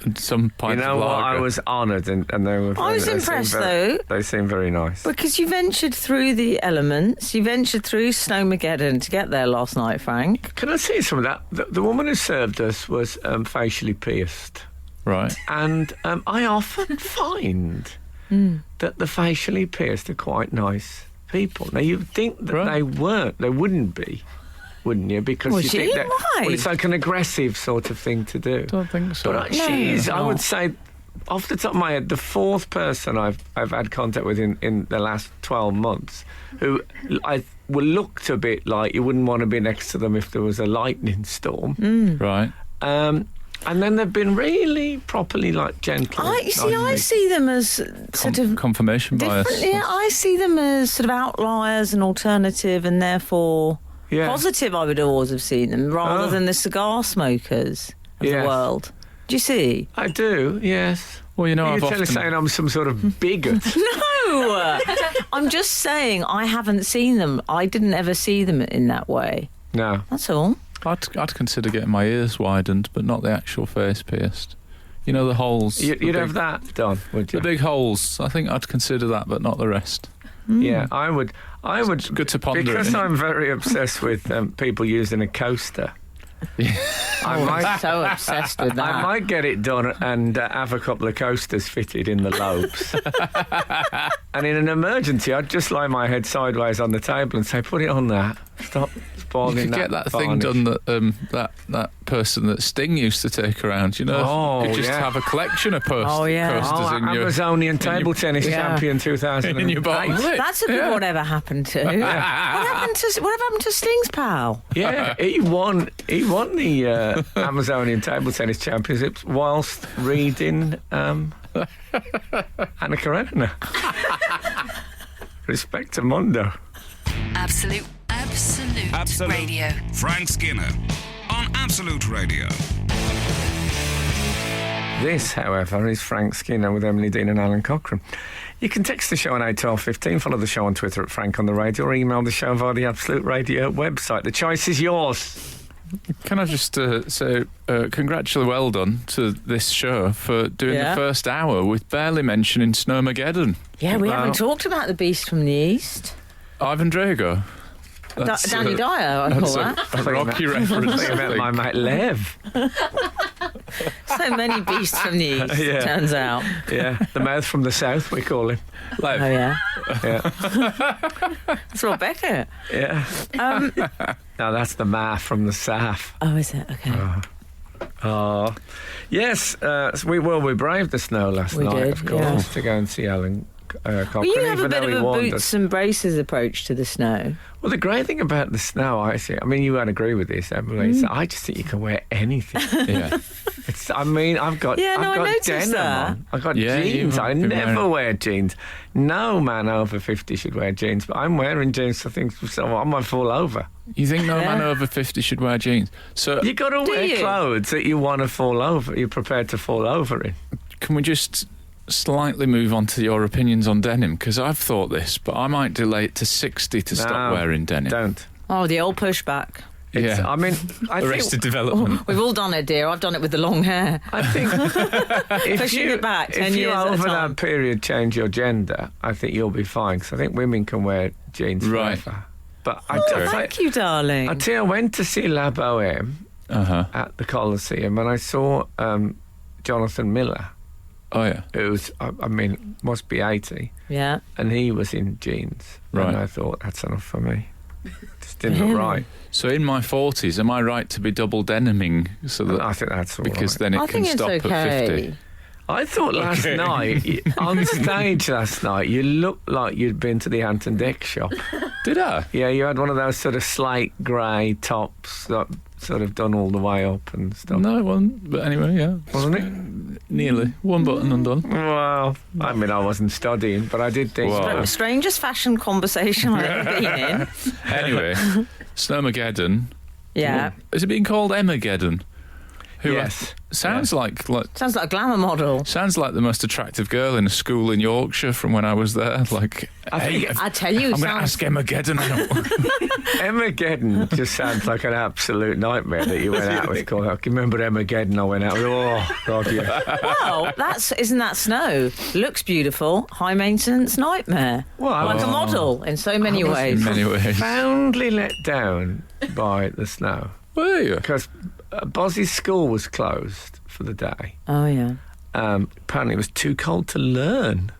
Speaker 4: And some
Speaker 2: You
Speaker 4: pints
Speaker 2: know
Speaker 4: of
Speaker 2: what?
Speaker 4: lager.
Speaker 2: I was honoured, and they were.
Speaker 3: I was
Speaker 2: they seemed
Speaker 3: impressed,
Speaker 2: very-
Speaker 3: though.
Speaker 2: They seemed very nice.
Speaker 3: Because you ventured through the elements, you ventured through Snowmageddon to get there last night, Frank.
Speaker 2: Can I say some of that? The woman who served us was facially pierced,
Speaker 4: Right.
Speaker 2: and I often find that the facially pierced are quite nice people. Now you'd think that
Speaker 4: Right.
Speaker 2: they wouldn't be, wouldn't you? Because
Speaker 3: Would
Speaker 2: you think
Speaker 3: you?
Speaker 2: that
Speaker 3: Why?
Speaker 2: well, it's like an aggressive sort of thing to do.
Speaker 4: Don't think so.
Speaker 2: But
Speaker 3: No,
Speaker 2: she's, I
Speaker 3: no.
Speaker 2: would say, off the top of my head, the 4th person I've had contact with in the last 12 months who looked a bit like you wouldn't want to be next to them if there was a lightning storm.
Speaker 4: Right.
Speaker 2: And then they've been really properly gentle.
Speaker 3: I see them as sort of
Speaker 4: Confirmation bias.
Speaker 3: different. Yeah, I see them as sort of outliers and alternative, and therefore
Speaker 2: Yeah.
Speaker 3: positive. I would always have seen them rather
Speaker 2: Oh.
Speaker 3: than the cigar smokers of
Speaker 2: Yes.
Speaker 3: the world. Do you see?
Speaker 2: I do, yes.
Speaker 4: Well, you know,
Speaker 2: You're
Speaker 4: I've often...
Speaker 2: saying I'm some sort of bigot.
Speaker 3: No, I'm just saying I haven't seen them. I didn't ever see them in that way.
Speaker 2: No.
Speaker 3: That's all.
Speaker 4: I'd consider getting my ears widened, but not the actual face pierced. You know, the holes.
Speaker 2: You'd have that done, would you?
Speaker 4: The big holes. I think I'd consider that, but not the rest.
Speaker 2: Yeah, I would.
Speaker 4: It's good to ponder
Speaker 2: Because
Speaker 4: it.
Speaker 2: I'm very obsessed with people using a coaster.
Speaker 3: I'm so obsessed with that.
Speaker 2: I might get it done and have a couple of coasters fitted in the lobes. And in an emergency, I'd just lie my head sideways on the table and say, "Put it on that. Stop spoiling
Speaker 4: You could get that thing done that that person that Sting used to take around. You know,
Speaker 2: Oh,
Speaker 4: you just
Speaker 2: yeah.
Speaker 4: have a collection of posters
Speaker 2: Amazonian table tennis champion 2008.
Speaker 4: in your bottom lip.
Speaker 3: That's a good whatever happened to. What happened to Sting's pal?
Speaker 2: Yeah, he won the Amazonian table tennis championships whilst reading Anna Karenina. Respecto Mundo.
Speaker 1: Absolute Radio.
Speaker 5: Frank Skinner on Absolute Radio.
Speaker 2: This, however, is Frank Skinner with Emily Dean and Alan Cochrane. You can text the show on 81215, follow the show on Twitter at Frank on the Radio, or email the show via the Absolute Radio website. The choice is yours.
Speaker 4: Can I just say well done to this show for doing the first hour with barely mentioning Snowmageddon.
Speaker 3: Yeah, we haven't talked about the Beast from the East.
Speaker 4: Ivan Drago.
Speaker 3: Danny Dyer, I call that.
Speaker 4: A Rocky reference.
Speaker 2: I met my mate Lev.
Speaker 3: So many beasts from the East,
Speaker 2: Yeah.
Speaker 3: turns out.
Speaker 2: Yeah, the mouth from the south, we call him.
Speaker 4: Lev.
Speaker 3: Oh, yeah.
Speaker 2: Yeah,
Speaker 3: That's Rob Beckett.
Speaker 2: yeah. No, that's the ma from the south.
Speaker 3: Oh, is it? Okay.
Speaker 2: Oh, yes. We braved the snow last
Speaker 3: We
Speaker 2: night,
Speaker 3: did,
Speaker 2: of course, to go and see Alan Cochrane.
Speaker 3: Well, you have a
Speaker 2: even
Speaker 3: bit
Speaker 2: though
Speaker 3: of
Speaker 2: he
Speaker 3: a
Speaker 2: warned us.
Speaker 3: boots and braces approach to the snow.
Speaker 2: Well, the great thing about the snow, I mean, you won't agree with this, Emily. is I just think you can wear anything.
Speaker 4: Yeah.
Speaker 2: I've got
Speaker 3: Yeah, no, I
Speaker 2: got
Speaker 3: noticed
Speaker 2: denim
Speaker 3: that.
Speaker 2: on. I've got
Speaker 4: Yeah, you
Speaker 2: jeans.
Speaker 4: have
Speaker 2: I
Speaker 4: been
Speaker 2: never
Speaker 4: wearing-
Speaker 2: wear jeans. No man over 50 should wear jeans, but I'm wearing jeans. I think so. I might fall over.
Speaker 4: You think no man over 50 should wear jeans? So
Speaker 2: You got to wear
Speaker 3: you?
Speaker 2: clothes that you want to fall over. You're prepared to fall over in.
Speaker 4: can we just slightly move on to your opinions on denim? Because I've thought this, but I might delay it to 60 to stop wearing denim.
Speaker 2: Don't.
Speaker 3: Oh, the old pushback.
Speaker 4: Yeah.
Speaker 2: I mean, I
Speaker 4: Arrested
Speaker 2: think,
Speaker 4: Development.
Speaker 3: We've all done it, dear. I've done it with the long hair.
Speaker 2: I think if
Speaker 3: Pushing
Speaker 2: you,
Speaker 3: it back 10
Speaker 2: if you
Speaker 3: years at a
Speaker 2: over
Speaker 3: time.
Speaker 2: that period change your gender, I think you'll be fine. Because I think women can wear jeans
Speaker 4: Right.
Speaker 2: forever. But
Speaker 3: Oh, thank you, darling.
Speaker 2: I tell you, I went to see La Boheme
Speaker 4: Uh-huh.
Speaker 2: at the Coliseum, and I saw Jonathan Miller,
Speaker 4: Oh, yeah.
Speaker 2: who's, I mean, must be 80,
Speaker 3: Yeah.
Speaker 2: and he was in jeans.
Speaker 4: Right.
Speaker 2: And I thought, that's enough for me. Just didn't look right.
Speaker 4: So in my 40s, am I right to be double deniming? So that,
Speaker 2: I think that's all
Speaker 4: because
Speaker 2: right.
Speaker 4: then it
Speaker 3: I
Speaker 4: can
Speaker 3: think it's
Speaker 4: stop
Speaker 3: okay.
Speaker 4: at 50.
Speaker 2: I thought last night, on stage last night, you looked like you'd been to the Hampton Deck shop.
Speaker 4: Did I?
Speaker 2: Yeah, you had one of those sort of slate grey tops that sort of done all the way up and stuff.
Speaker 4: No, it wasn't. But anyway, yeah.
Speaker 2: Wasn't it?
Speaker 4: Nearly. One button undone.
Speaker 2: Well, I mean, I wasn't studying, but I did think...
Speaker 4: Wow.
Speaker 3: Strangest fashion conversation I've ever been in.
Speaker 4: Anyway, Snowmageddon.
Speaker 3: Yeah.
Speaker 4: Is it being called Emageddon? Who
Speaker 2: Yes.
Speaker 4: sounds like
Speaker 3: Sounds like a glamour model.
Speaker 4: sounds like the most attractive girl in a school in Yorkshire from when I was there. Like, hey,
Speaker 3: I tell you,
Speaker 4: I'm
Speaker 3: it
Speaker 4: going to
Speaker 3: sounds...
Speaker 4: ask Emageddon out.
Speaker 2: Emageddon just sounds like an absolute nightmare that you went out with. Called. I can remember Emageddon I went out with. Oh, God, yeah.
Speaker 3: Well, isn't that snow? Looks beautiful, high maintenance nightmare.
Speaker 2: Well, I
Speaker 3: Like
Speaker 2: was
Speaker 3: a model in so many
Speaker 4: in
Speaker 3: ways.
Speaker 4: many ways.
Speaker 2: profoundly let down by the snow
Speaker 4: Were you?
Speaker 2: because Bozzy's school was closed for the day.
Speaker 3: Oh, yeah.
Speaker 2: Apparently it was too cold to learn.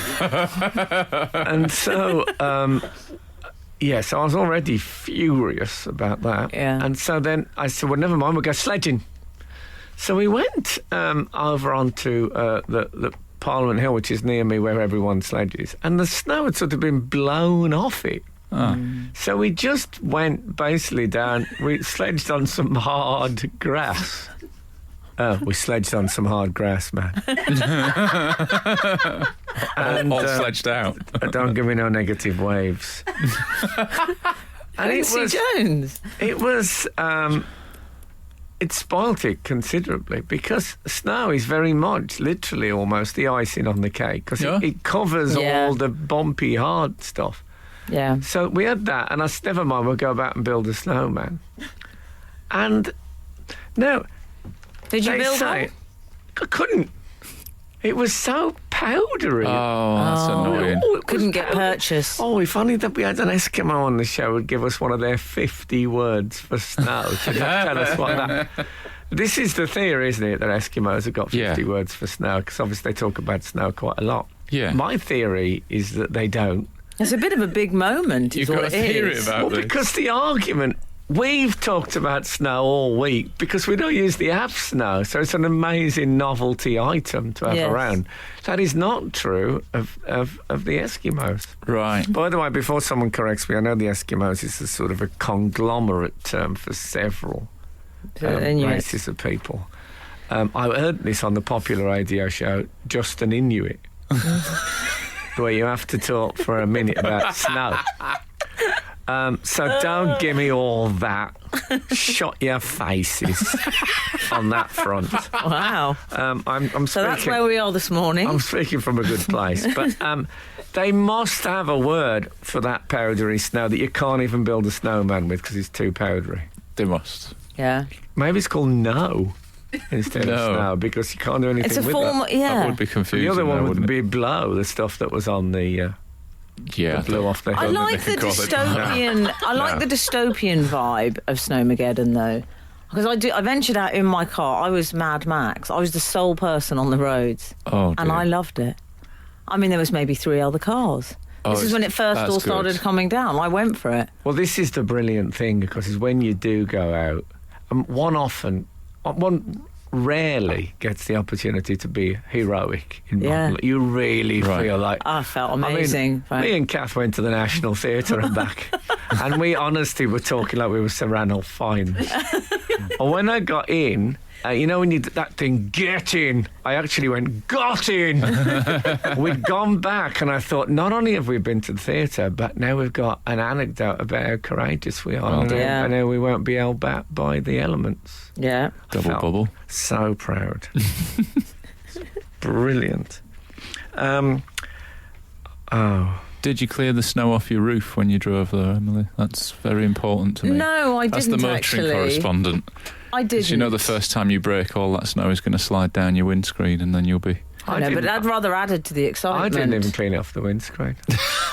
Speaker 2: And so, so I was already furious about that.
Speaker 3: Yeah.
Speaker 2: And so then I said, well, never mind, we'll go sledging. So we went over onto the Parliament Hill, which is near me where everyone sledges, and the snow had sort of been blown off it.
Speaker 4: Oh.
Speaker 2: So we just went basically down, we sledged on some hard grass. We sledged on some hard grass, man. And,
Speaker 4: All sledged out.
Speaker 2: don't give me no negative waves. And
Speaker 3: Quincy Jones.
Speaker 2: it spoilt it considerably because snow is very much, literally almost, the icing on the cake because
Speaker 4: Yeah.
Speaker 2: it covers
Speaker 3: Yeah.
Speaker 2: all the bumpy, hard stuff.
Speaker 3: Yeah.
Speaker 2: So we had that, and I said, never mind, we'll go back and build a snowman. And no,
Speaker 3: Did you
Speaker 2: they
Speaker 3: build
Speaker 2: say,
Speaker 3: one?
Speaker 2: I couldn't. It was so powdery.
Speaker 4: Oh, that's annoying.
Speaker 2: Oh, it was
Speaker 3: Couldn't get
Speaker 2: powdery.
Speaker 3: purchase.
Speaker 2: Oh, if only that we had an Eskimo on the show would give us one of their 50 words for snow to tell us what that... This is the theory, isn't it, that Eskimos have got 50
Speaker 4: Yeah.
Speaker 2: words for snow, because obviously they talk about snow quite a lot.
Speaker 4: Yeah.
Speaker 2: My theory is that they don't.
Speaker 3: It's a bit of a big moment.
Speaker 4: You've
Speaker 3: is
Speaker 4: got
Speaker 3: what
Speaker 4: a
Speaker 3: it
Speaker 4: theory
Speaker 3: is.
Speaker 4: about this.
Speaker 2: Because the argument, we've talked about snow all week because we don't usually have snow, so it's an amazing novelty item to have
Speaker 3: Yes.
Speaker 2: around. That is not true of the Eskimos.
Speaker 4: Right.
Speaker 2: By the way, before someone corrects me, I know the Eskimos is a sort of a conglomerate term for several
Speaker 3: Inuit.
Speaker 2: races of people. I heard this on the popular radio show, Just an Inuit, where you have to talk for a minute about snow. So don't give me all that. Shut your faces on that front.
Speaker 3: Wow.
Speaker 2: I'm
Speaker 3: So
Speaker 2: speaking.
Speaker 3: that's where we are this morning.
Speaker 2: I'm speaking from a good place, but they must have a word for that powdery snow that you can't even build a snowman with because it's too powdery.
Speaker 4: They must.
Speaker 3: Yeah.
Speaker 2: Maybe it's called no instead of
Speaker 4: No.
Speaker 2: snow because you can't do anything
Speaker 3: It's a
Speaker 2: with
Speaker 3: form.
Speaker 2: that.
Speaker 3: Yeah.
Speaker 4: That would be confusing.
Speaker 2: The other one
Speaker 4: though,
Speaker 2: would
Speaker 4: wouldn't
Speaker 2: be blow, the stuff that was on the
Speaker 4: Yeah.
Speaker 2: blew off the
Speaker 3: I
Speaker 2: hill.
Speaker 3: like the
Speaker 4: they call it.
Speaker 3: dystopian. I like the dystopian vibe of Snowmageddon, though, because I ventured out in my car. I was Mad Max. I was the sole person on the roads,
Speaker 4: Oh,
Speaker 3: and
Speaker 4: dear.
Speaker 3: I loved it. I mean, there was maybe 3 other cars.
Speaker 4: Oh,
Speaker 3: This is when it first
Speaker 4: that's
Speaker 3: all started
Speaker 4: good.
Speaker 3: coming down. I went for it.
Speaker 2: Well, this is the brilliant thing because it's when you do go out, one rarely gets the opportunity to be heroic in
Speaker 3: Yeah.
Speaker 2: model. You really
Speaker 4: Right.
Speaker 2: feel like.
Speaker 3: I felt
Speaker 2: I mean,
Speaker 3: amazing.
Speaker 2: me and Kath went to the National Theatre and back, and we honestly were talking like we were Sir Ranulph Fiennes. And when I got in, you know when you did that thing, get in, I actually went, got in. We'd gone back, and I thought, not only have we been to the theatre, but now we've got an anecdote about how courageous we are, and,
Speaker 3: yeah.
Speaker 2: and how we won't be held back by the elements.
Speaker 3: Yeah.
Speaker 4: Double
Speaker 2: felt
Speaker 4: bubble.
Speaker 2: So proud. Brilliant.
Speaker 4: Did you clear the snow off your roof when you drove there, Emily? That's very important to me.
Speaker 3: No, I
Speaker 4: That's the
Speaker 3: didn't
Speaker 4: motoring
Speaker 3: actually.
Speaker 4: correspondent.
Speaker 3: I didn't.
Speaker 4: 'Cause you know the first time you brake, all that snow is going to slide down your windscreen and then you'll be...
Speaker 3: I know, but
Speaker 2: didn't-
Speaker 3: I'd rather added to the
Speaker 2: I
Speaker 3: excitement.
Speaker 2: didn't even clean it off the windscreen.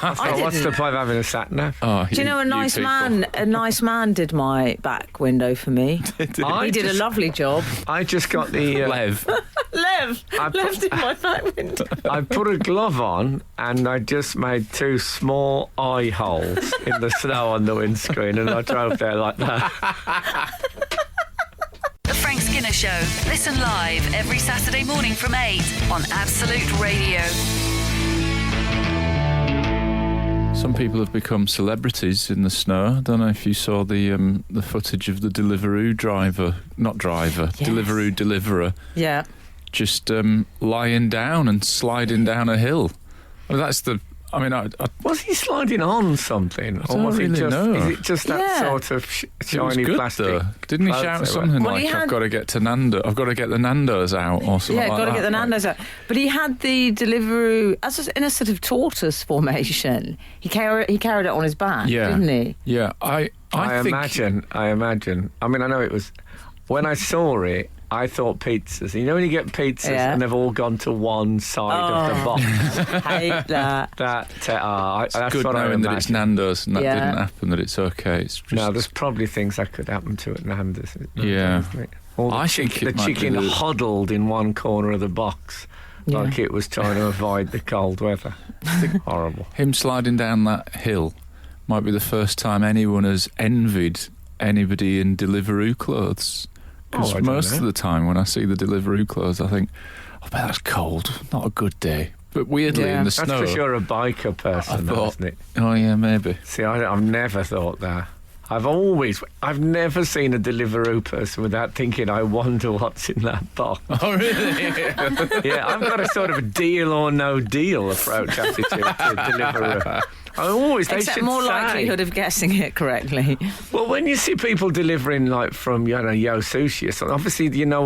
Speaker 2: I thought, what's the
Speaker 3: didn't.
Speaker 2: point of having a sat nav?
Speaker 4: Oh,
Speaker 3: Do you know a nice man did my back window for me.
Speaker 2: I
Speaker 3: He did a
Speaker 2: just-
Speaker 3: lovely job.
Speaker 2: I just got the.
Speaker 4: Lev.
Speaker 3: Lev did my back window.
Speaker 2: I put a glove on and I just made 2 small eye holes in the snow on the windscreen, and I drove there like that.
Speaker 1: The Frank Skinner Show. Listen live every Saturday morning from 8 on Absolute Radio.
Speaker 4: Some people have become celebrities in the snow. I don't know if you saw the footage of the Deliveroo Deliveroo deliverer,
Speaker 3: Yeah.
Speaker 4: just lying down and sliding down a hill. Well, that's the... I mean, I
Speaker 2: Was he sliding on something, or
Speaker 4: don't
Speaker 2: was
Speaker 4: really
Speaker 2: it just?
Speaker 4: know.
Speaker 2: Is it just that
Speaker 3: Yeah.
Speaker 2: sort of
Speaker 4: it was
Speaker 2: shiny
Speaker 4: good
Speaker 2: plastic?
Speaker 4: though. Didn't he
Speaker 2: clothes
Speaker 4: shout
Speaker 2: they wear?
Speaker 4: something
Speaker 3: Well,
Speaker 4: like,
Speaker 3: he
Speaker 4: "I've
Speaker 3: had-
Speaker 4: got to get to Nando. I've got to get the Nando's out," or something
Speaker 3: Yeah,
Speaker 4: like
Speaker 3: got to
Speaker 4: that?
Speaker 3: get the Nando's out. But he had the Deliveroo in a sort of tortoise formation. He carried it on his back,
Speaker 4: Yeah.
Speaker 3: didn't he?
Speaker 4: Yeah, I think...
Speaker 2: imagine. I mean, I know it was. When I saw it, I thought pizzas. You know when you get pizzas
Speaker 3: Yeah.
Speaker 2: and they've all gone to one side of the box.
Speaker 3: Hate that.
Speaker 2: That's
Speaker 4: Good
Speaker 2: what I
Speaker 4: knowing that it's
Speaker 2: imagine.
Speaker 4: Nando's and that
Speaker 3: Yeah.
Speaker 4: didn't happen, that it's okay. It's just...
Speaker 2: No, there's probably things that could happen to it. Nando's.
Speaker 4: Yeah.
Speaker 2: Isn't it? All the
Speaker 4: I think
Speaker 2: the
Speaker 4: it might be
Speaker 2: chicken
Speaker 4: the-
Speaker 2: huddled in one corner of the box, like it was trying to avoid the cold weather. Horrible.
Speaker 4: Him sliding down that hill might be the first time anyone has envied anybody in Deliveroo clothes. Because
Speaker 2: Oh, I don't
Speaker 4: most
Speaker 2: know.
Speaker 4: of the time when I see the Deliveroo clothes, I think, I bet that's cold. Not a good day. But weirdly,
Speaker 3: Yeah.
Speaker 4: in the
Speaker 2: That's
Speaker 4: snow...
Speaker 2: because you're a biker person, though,
Speaker 4: thought-
Speaker 2: isn't it?
Speaker 4: Oh, yeah, maybe.
Speaker 2: See, I've never thought that. I've never seen a Deliveroo person without thinking, I wonder what's in that box.
Speaker 4: Oh, really?
Speaker 2: Yeah, I've got a sort of a deal or no deal approach attitude to Deliveroo. They
Speaker 3: Except
Speaker 2: should
Speaker 3: more
Speaker 2: say,
Speaker 3: likelihood of guessing it correctly.
Speaker 2: well, when you see people delivering like from Yo Sushi or something, obviously you know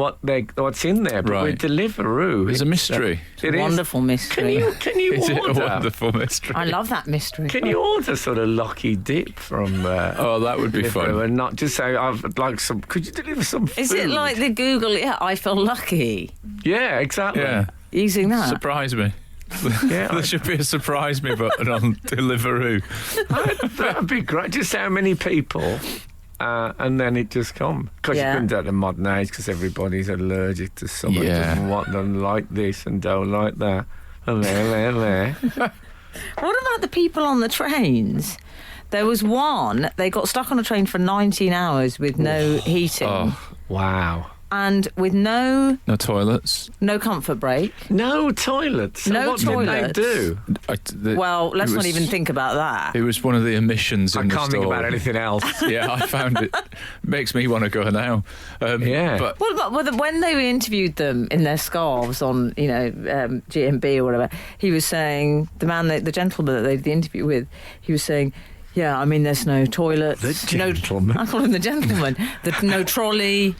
Speaker 2: what's in there. But
Speaker 4: Right.
Speaker 2: with Deliveroo,
Speaker 4: There's a mystery.
Speaker 2: It is.
Speaker 3: Wonderful mystery.
Speaker 2: Can you
Speaker 4: Is it a
Speaker 2: order?
Speaker 4: wonderful mystery?
Speaker 3: I love that mystery.
Speaker 2: Can you order sort of Lucky Dip from?
Speaker 4: Oh, that would be
Speaker 2: Deliveroo
Speaker 4: fun.
Speaker 2: and not just say I'd like some. Could you deliver some food?
Speaker 3: Is it like the Google, I feel lucky,
Speaker 2: Yeah, exactly.
Speaker 4: Yeah.
Speaker 3: using that?
Speaker 4: Surprise me.
Speaker 2: Yeah,
Speaker 4: There should be a surprise me button on Deliveroo.
Speaker 2: that'd be great. Just how many people, and then it just come. Because
Speaker 3: Yeah.
Speaker 2: you couldn't do it in modern age because everybody's allergic to something.
Speaker 4: Yeah.
Speaker 2: Doesn't want them like this and don't like that.
Speaker 3: What about the people on the trains? There was one, they got stuck on a train for 19 hours with no heating.
Speaker 4: Oh,
Speaker 2: Wow.
Speaker 3: And with no
Speaker 4: toilets.
Speaker 3: no comfort break.
Speaker 2: No toilets. So
Speaker 3: No
Speaker 2: what
Speaker 3: toilets.
Speaker 2: did they do?
Speaker 3: Well, let's not even think about that.
Speaker 4: It was one of the emissions in
Speaker 2: I
Speaker 4: the
Speaker 2: can't
Speaker 4: store.
Speaker 2: think about anything else.
Speaker 4: Yeah, I found it. Makes me want to go now.
Speaker 2: Yeah.
Speaker 4: But
Speaker 3: What about when they interviewed them in their scarves on, GMB or whatever? He was saying, the gentleman that they did the interview with, he was saying, yeah, I mean, there's no toilets.
Speaker 2: The gentleman?
Speaker 3: I call him the gentleman. No trolley,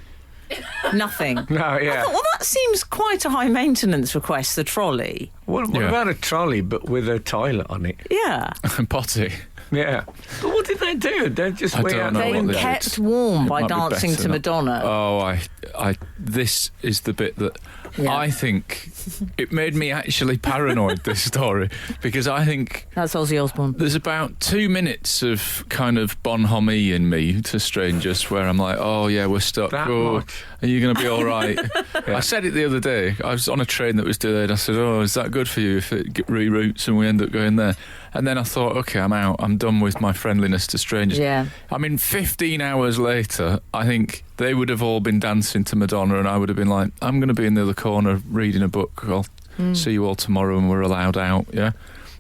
Speaker 3: nothing.
Speaker 2: No, yeah.
Speaker 3: I thought, well, that seems quite a high maintenance request, the trolley.
Speaker 2: What
Speaker 4: Yeah.
Speaker 2: about a trolley but with a toilet on it?
Speaker 3: Yeah.
Speaker 4: potty.
Speaker 2: Yeah. But what did they do? They just
Speaker 4: I
Speaker 2: went
Speaker 4: don't
Speaker 2: out
Speaker 4: know
Speaker 2: the
Speaker 3: They
Speaker 4: what
Speaker 2: window.
Speaker 4: they
Speaker 3: kept
Speaker 4: did.
Speaker 3: warm
Speaker 4: It
Speaker 3: by
Speaker 4: might be
Speaker 3: dancing
Speaker 4: better
Speaker 3: to
Speaker 4: not-
Speaker 3: Madonna.
Speaker 4: Oh, this is the bit that
Speaker 3: Yeah.
Speaker 4: I think it made me actually paranoid, this story, because I think
Speaker 3: That's Ozzy Osbourne.
Speaker 4: there's about 2 minutes of kind of bonhomie in me to strangers where I'm like, oh yeah, we're stuck.
Speaker 2: That
Speaker 4: Oh,
Speaker 2: much?
Speaker 4: are you going to be all right? I said it the other day. I was on a train that was delayed. I said, oh, is that good for you if it reroutes and we end up going there? And then I thought, okay, I'm out. I'm done with my friendliness to strangers.
Speaker 3: Yeah.
Speaker 4: I mean, 15 hours later, I think they would have all been dancing to Madonna and I would have been like, I'm going to be in the other corner reading a book. I'll see you all tomorrow when we're allowed out, yeah?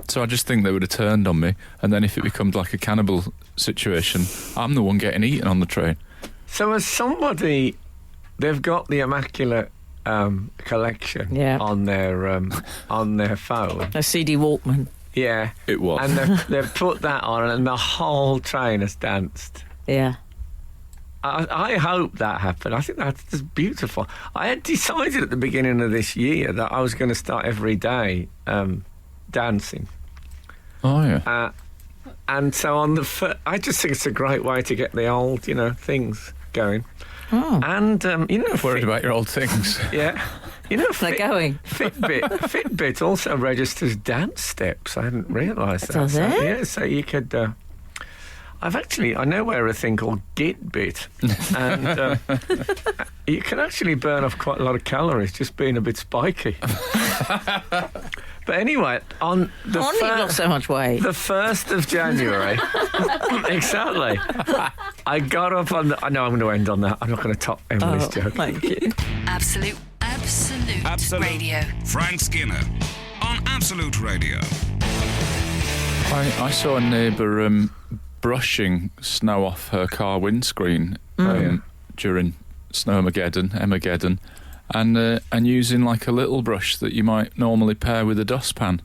Speaker 4: So I just think they would have turned on me. And then if it becomes like a cannibal situation, I'm the one getting eaten on the train.
Speaker 2: So as somebody, they've got the Immaculate Collection
Speaker 3: Yeah.
Speaker 2: on their phone.
Speaker 3: A CD Walkman.
Speaker 2: Yeah.
Speaker 4: It was.
Speaker 2: And they've put that on and the whole train has danced.
Speaker 3: Yeah.
Speaker 2: I hope that happened. I think that's just beautiful. I had decided at the beginning of this year that I was going to start every day dancing.
Speaker 4: Oh, yeah.
Speaker 2: And so on I just think it's a great way to get the old, things going.
Speaker 3: Oh.
Speaker 2: And,
Speaker 4: Worried about your old things.
Speaker 2: yeah.
Speaker 3: They're going.
Speaker 2: Fitbit also registers dance steps. I hadn't realised that.
Speaker 3: Does
Speaker 2: So,
Speaker 3: it?
Speaker 2: yeah, so you could. I know where a thing called Gitbit, and you can actually burn off quite a lot of calories just being a bit spiky. But anyway, on the
Speaker 3: You've lost so much weight.
Speaker 2: the 1st of January, exactly. I got up on I know I'm going to end on that. I'm not going to top Emily's joke.
Speaker 3: Thank you.
Speaker 1: Absolute Radio.
Speaker 5: Frank Skinner on Absolute Radio.
Speaker 4: I saw a neighbour brushing snow off her car windscreen during Snowmageddon, and using like a little brush that you might normally pair with a dustpan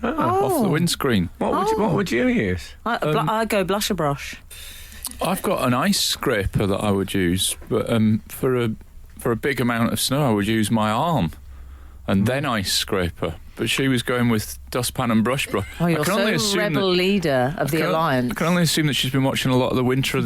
Speaker 4: off the windscreen.
Speaker 2: What would you use?
Speaker 3: I go blusher brush.
Speaker 4: I've got an ice scraper that I would use, but for a big amount of snow I would use my arm and then ice scraper. But she was going with dustpan and brush.
Speaker 3: Oh, you're so rebel leader of the Alliance.
Speaker 4: I can only assume that she's been watching a lot of the Winter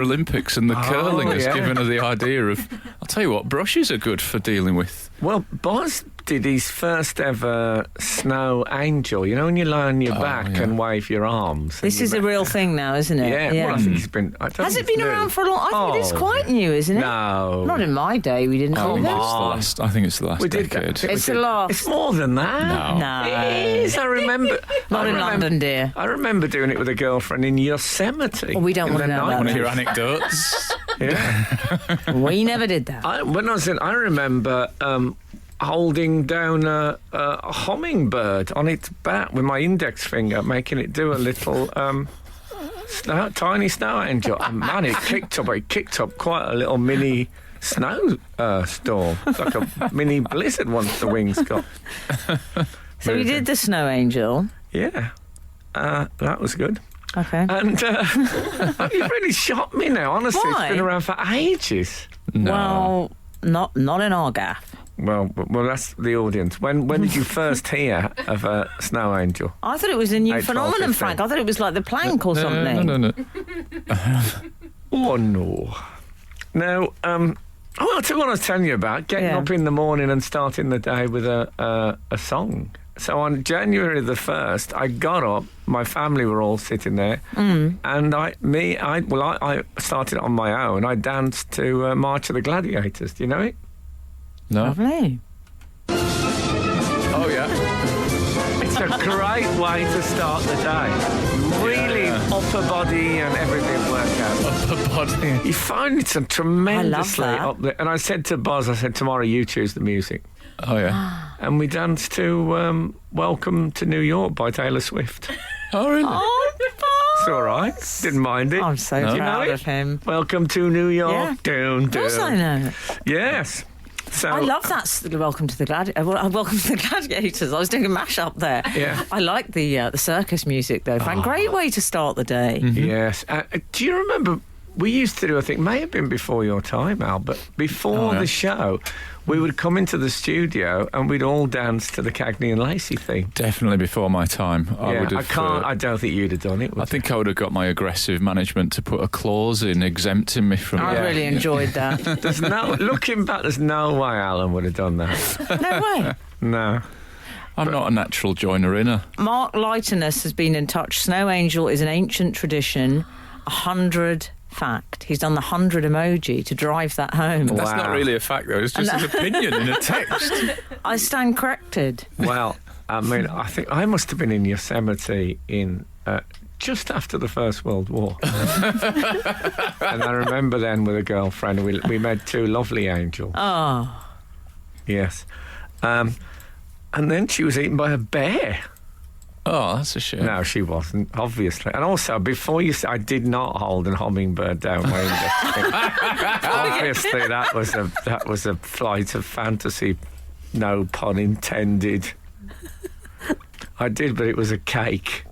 Speaker 4: Olympics and the curling has
Speaker 2: yeah.
Speaker 4: given her the idea of, I'll tell you what, brushes are good for dealing with.
Speaker 2: Well, Boz did his first ever snow angel. You know when you lie on your back
Speaker 4: yeah.
Speaker 2: and wave your arms.
Speaker 3: This is a real thing now, isn't it?
Speaker 2: Yeah, well, I think he's been. I don't
Speaker 3: Has
Speaker 2: think
Speaker 3: it been
Speaker 2: it's new.
Speaker 3: around for a long? I think it's
Speaker 2: Oh,
Speaker 3: quite new, isn't it?
Speaker 2: No,
Speaker 3: Not in my day. We didn't
Speaker 4: I
Speaker 3: do
Speaker 4: think
Speaker 3: that.
Speaker 4: I think it's the last
Speaker 2: we did
Speaker 4: decade.
Speaker 2: that.
Speaker 3: It's the last.
Speaker 2: It's more than that.
Speaker 4: No.
Speaker 3: No.
Speaker 2: It is. I remember.
Speaker 3: Not
Speaker 2: I
Speaker 3: in
Speaker 2: remember-
Speaker 3: London, dear.
Speaker 2: I remember doing it with a girlfriend in Yosemite.
Speaker 3: Well, we don't
Speaker 2: in
Speaker 3: wanna
Speaker 2: the
Speaker 3: know about
Speaker 4: One of
Speaker 2: 90s.
Speaker 4: your anecdotes.
Speaker 2: Yeah.
Speaker 3: We never did that.
Speaker 2: When I was in, I remember holding down a hummingbird on its back with my index finger, making it do a little tiny snow angel. And man, it kicked up quite a little mini snow storm. It's like a mini blizzard once the wings got.
Speaker 3: So we did the snow angel.
Speaker 2: Yeah, that was good.
Speaker 3: Okay.
Speaker 2: And you've really shocked me now. Honestly,
Speaker 3: Why?
Speaker 2: it's been around for ages.
Speaker 4: No.
Speaker 3: Well, not in our gaff.
Speaker 2: Well, that's the audience. When did you first hear of a snow angel?
Speaker 3: I thought it was a new
Speaker 2: 8, 12,
Speaker 3: phenomenon,
Speaker 2: 15.
Speaker 3: Frank. I thought it was like the plank or something.
Speaker 4: No.
Speaker 2: Oh no! No. I'll tell you what I was telling you about. Getting
Speaker 3: Yeah.
Speaker 2: up in the morning and starting the day with a song. So on January the 1st, I got up. My family were all sitting there, and I started on my own. I danced to March of the Gladiators. Do you know it?
Speaker 4: No.
Speaker 3: Lovely.
Speaker 4: Oh yeah.
Speaker 2: great way to start the day. Really upper body and everything work out.
Speaker 4: Upper body.
Speaker 2: You find it's a tremendously
Speaker 3: I love that.
Speaker 2: up there. And I said to Buzz, I said, tomorrow you choose the music.
Speaker 4: Oh, yeah.
Speaker 2: And we danced to Welcome to New York by Taylor Swift.
Speaker 4: Oh, really?
Speaker 3: Oh,
Speaker 2: It's all right. Didn't mind it.
Speaker 3: I'm so
Speaker 4: No.
Speaker 2: You know
Speaker 3: proud
Speaker 2: it?
Speaker 3: of him.
Speaker 2: Welcome to New York.
Speaker 3: Yeah.
Speaker 2: Down,
Speaker 3: Of course I
Speaker 2: down.
Speaker 3: know.
Speaker 2: Yes. So
Speaker 3: I love that. Welcome to the Welcome to the Gladiators. I was doing a mashup there.
Speaker 2: Yeah.
Speaker 3: I like the circus music though. Frank, great way to start the day.
Speaker 2: Yes. Do you remember? We used to do, I think, may have been before your time, Al, but before the show, we would come into the studio and we'd all dance to the Cagney and Lacey theme.
Speaker 4: Definitely before my time. I would have.
Speaker 2: I don't think you'd have done it.
Speaker 4: I think I would have got my aggressive management to put a clause in exempting me from.
Speaker 3: I really enjoyed that.
Speaker 2: There's looking back, there's no way Alan would have done that.
Speaker 3: No way.
Speaker 2: No.
Speaker 4: I'm not a natural joiner-inner.
Speaker 3: Mark Lightiness has been in touch. Snow Angel is an ancient tradition. 100 fact. He's done the 100 emoji to drive that home.
Speaker 4: That's
Speaker 2: Wow.
Speaker 4: not really a fact, though. It's just an opinion in a text.
Speaker 3: I stand corrected.
Speaker 2: Well, I mean, I think I must have been in Yosemite in just after the First World War. And I remember then with a girlfriend, we met two lovely angels.
Speaker 3: Oh,
Speaker 2: Yes. And then she was eaten by a bear.
Speaker 4: Oh, that's a shame.
Speaker 2: No, she wasn't, obviously. And also, before you say, I did not hold a hummingbird down my index. Obviously, that was a flight of fantasy, no pun intended. I did, but it was a cake.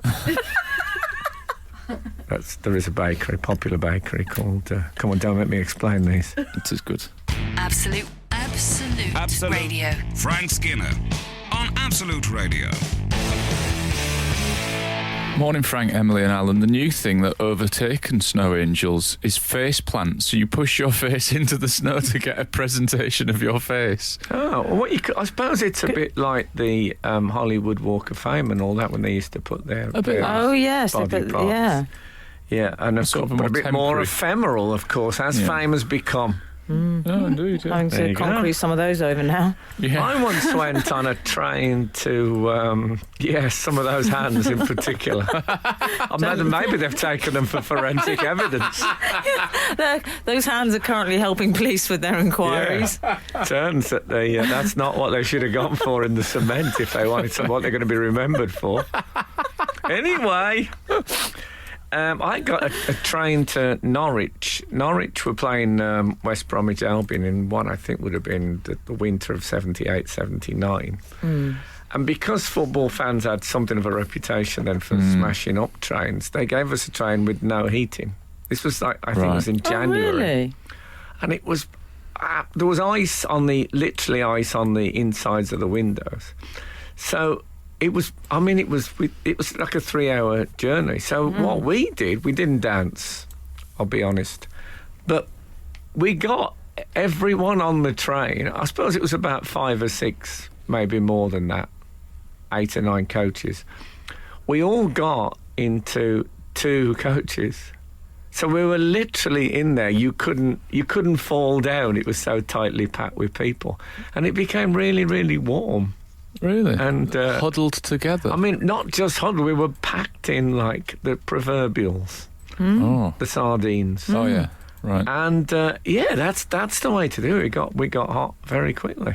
Speaker 2: There is a bakery, popular bakery called. Come on, don't make me explain these.
Speaker 4: It is good.
Speaker 1: Absolute Radio.
Speaker 5: Frank Skinner on Absolute Radio.
Speaker 4: Morning, Frank, Emily and Alan. The new thing that overtaken snow angels is face plants. So you push your face into the snow to get a presentation of your face.
Speaker 2: Oh, well, I suppose it's a bit like the Hollywood Walk of Fame and all that when they used to put their
Speaker 3: oh yes,
Speaker 2: body parts.
Speaker 3: yeah.
Speaker 2: Yeah, and of
Speaker 4: Sort
Speaker 2: course,
Speaker 4: of a
Speaker 2: but a
Speaker 4: more
Speaker 2: bit more
Speaker 4: temporary.
Speaker 2: ephemeral, of course, as fame has become.
Speaker 4: Oh, indeed. Yeah.
Speaker 3: Having
Speaker 2: There
Speaker 3: to
Speaker 2: you go.
Speaker 3: concrete some of those over now.
Speaker 4: Yeah.
Speaker 2: I once went on a train to, some of those hands in particular. Maybe they've taken them for forensic evidence.
Speaker 3: Those hands are currently helping police with their inquiries.
Speaker 2: Turns that that's not what they should have gone for in the cement if they wanted what they're going to be remembered for. Anyway, I got a train to Norwich. Norwich were playing West Bromwich Albion in what I think would have been the winter of 78, 79. And because football fans had something of a reputation then for smashing up trains, they gave us a train with no heating. This was I think it was in January.
Speaker 3: Oh, really?
Speaker 2: And it was there was literally ice on the insides of the windows. So it was like a 3-hour journey. So what we did, we didn't dance, I'll be honest, but we got everyone on the train. I suppose it was about 5 or 6, maybe more than that, 8 or 9 coaches. We all got into 2 coaches. So we were literally in there. You couldn't fall down. It was so tightly packed with people. And it became really, really warm.
Speaker 4: Really?
Speaker 2: And
Speaker 4: huddled together.
Speaker 2: I mean, not just huddled. We were packed in like the proverbials,
Speaker 4: Oh.
Speaker 2: the sardines.
Speaker 4: Oh, yeah. Right.
Speaker 2: And that's the way to do it. We got hot very quickly.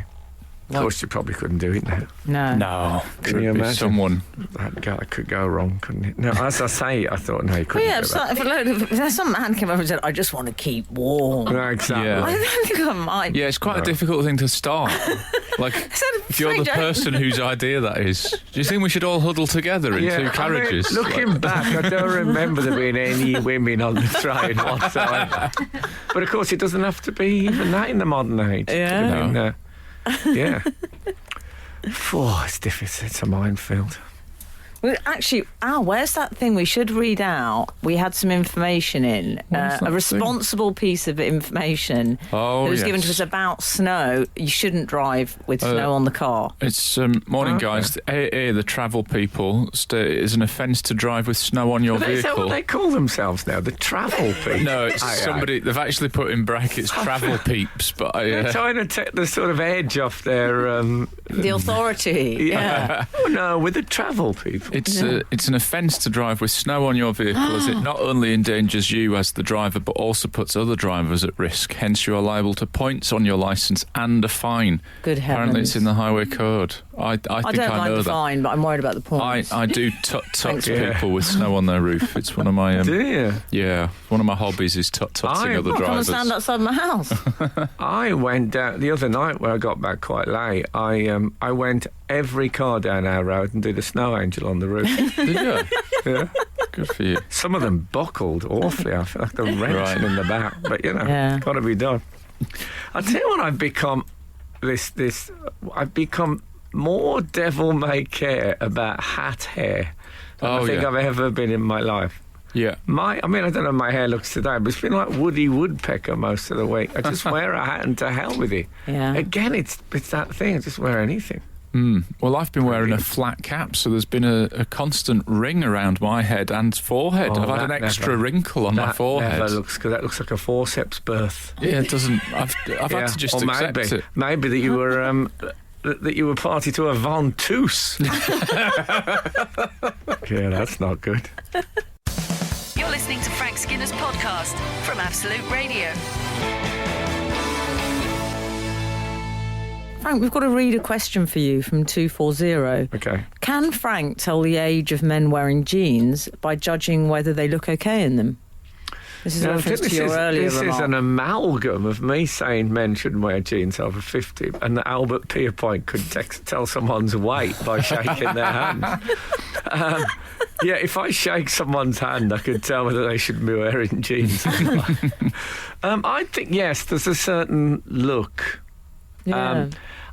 Speaker 2: Of course, you probably couldn't do it now.
Speaker 3: No.
Speaker 4: No.
Speaker 2: Can
Speaker 4: Could
Speaker 2: you
Speaker 4: be
Speaker 2: imagine?
Speaker 4: someone.
Speaker 2: That could go wrong, couldn't it? No, as I say, I thought, no, you
Speaker 3: Well,
Speaker 2: couldn't
Speaker 3: yeah,
Speaker 2: do that.
Speaker 3: if some man came over and said, I just want to keep warm.
Speaker 2: No, exactly.
Speaker 4: Yeah.
Speaker 3: I don't think I might.
Speaker 4: Yeah, it's quite a difficult thing to start. Like, if you're the person whose idea that is, do you think we should all huddle together in 2 carriages?
Speaker 2: I mean, looking back, I don't remember there being any women on the train whatsoever. But of course, it doesn't have to be even that in the modern age.
Speaker 3: Yeah.
Speaker 2: I mean, yeah. Oh, it's difficult. It's a minefield.
Speaker 3: Well, actually, where's that thing we should read out? We had some information in, a responsible piece of information that was given to us about snow. You shouldn't drive with snow on the car.
Speaker 4: It's morning, guys. The AA, the travel people, it is an offence to drive with snow on your vehicle.
Speaker 2: Is that what they call themselves now? The travel people?
Speaker 4: No, it's somebody. They've actually put in brackets travel peeps, but
Speaker 2: they're trying to take the sort of edge off their
Speaker 3: the authority. Yeah.
Speaker 2: Oh no, with the travel people.
Speaker 4: It's an offence to drive with snow on your vehicle, as it not only endangers you as the driver, but also puts other drivers at risk. Hence, you are liable to points on your licence and a fine.
Speaker 3: Good heavens!
Speaker 4: Apparently, it's in the Highway Code. I think I
Speaker 3: don't mind
Speaker 4: know
Speaker 3: the
Speaker 4: that.
Speaker 3: fine, but I'm worried about the points.
Speaker 4: I do tut people with snow on their roof. It's one of my
Speaker 2: do you?
Speaker 4: Yeah, one of my hobbies is tutting other drivers.
Speaker 3: I can't stand outside my house.
Speaker 2: I went down the other night when I got back quite late. I went every car down our road and did a snow angel on the roof.
Speaker 4: Did you?
Speaker 2: Yeah.
Speaker 4: Good for you.
Speaker 2: Some of them buckled awfully. I feel like they're wrenching in the back, but it's got to be done. I tell you what, I've become I've become more devil-may-care about hat hair than I think I've ever been in my life.
Speaker 4: Yeah.
Speaker 2: I don't know how my hair looks today, but it's been like Woody Woodpecker most of the week. I just wear a hat and to hell with it.
Speaker 3: Yeah.
Speaker 2: Again, it's that thing. I just wear anything.
Speaker 4: Well, I've been wearing a flat cap, so there's been a constant ring around my head and forehead. I've had an extra wrinkle on my forehead.
Speaker 2: That looks like a forceps birth.
Speaker 4: Yeah, it doesn't. I've had to just accept it.
Speaker 2: Maybe that you were that you were party to a ventouse. Yeah, that's not good.
Speaker 1: You're listening to Frank Skinner's podcast from Absolute Radio.
Speaker 3: Frank, we've got to read a question for you from 240.
Speaker 2: Okay.
Speaker 3: Can Frank tell the age of men wearing jeans by judging whether they look okay in them? This is a reference to your earlier remark.
Speaker 2: This is an amalgam of me saying men shouldn't wear jeans over 50, and that Albert Pierpoint could tell someone's weight by shaking their hand. Yeah, if I shake someone's hand, I could tell whether they should be wearing jeans. I think, yes, there's a certain look.
Speaker 3: Yeah.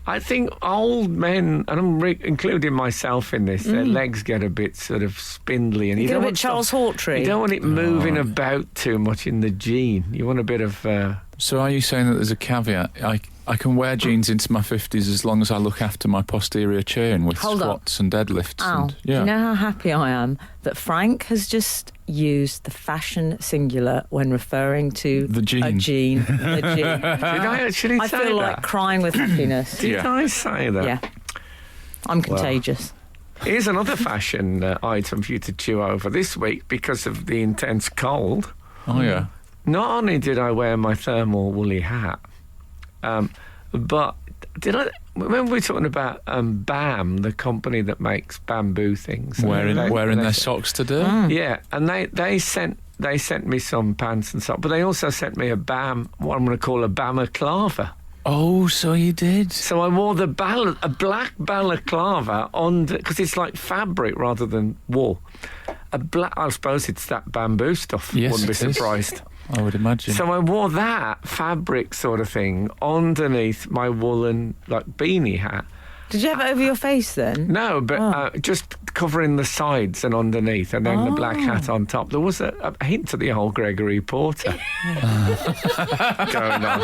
Speaker 2: I think old men, and I'm including myself in this, their legs get a bit sort of spindly, and you don't want
Speaker 3: Charles Hawtrey.
Speaker 2: You don't want it moving about too much in the jean. You want a bit of.
Speaker 4: So are you saying that there's a caveat? I can wear jeans into my 50s as long as I look after my posterior chain with squats and deadlifts.
Speaker 3: Al, do you know how happy I am that Frank has just used the fashion singular when referring to
Speaker 4: the jean.
Speaker 3: A jean. The jean.
Speaker 2: Did I actually say that?
Speaker 3: I feel like crying with happiness.
Speaker 2: Did I say that?
Speaker 3: Yeah. I'm contagious.
Speaker 2: Here's another fashion item for you to chew over this week because of the intense cold.
Speaker 4: Oh, yeah.
Speaker 2: Not only did I wear my thermal woolly hat, but remember we were talking about BAM, the company that makes bamboo things,
Speaker 4: wearing their socks to do.
Speaker 2: Yeah, and they sent me some pants and socks, but they also sent me a BAM, what I'm going to call a balaclava.
Speaker 4: Oh, so you did.
Speaker 2: So I wore a black balaclava because it's like fabric rather than wool. I suppose it's that bamboo stuff.
Speaker 4: Yes,
Speaker 2: wouldn't be surprised.
Speaker 4: I would imagine.
Speaker 2: So I wore that fabric sort of thing underneath my woolen beanie hat.
Speaker 3: Did you have it over your face then?
Speaker 2: No, but just covering the sides and underneath, and then the black hat on top. There was a hint of the old Gregory Porter going on.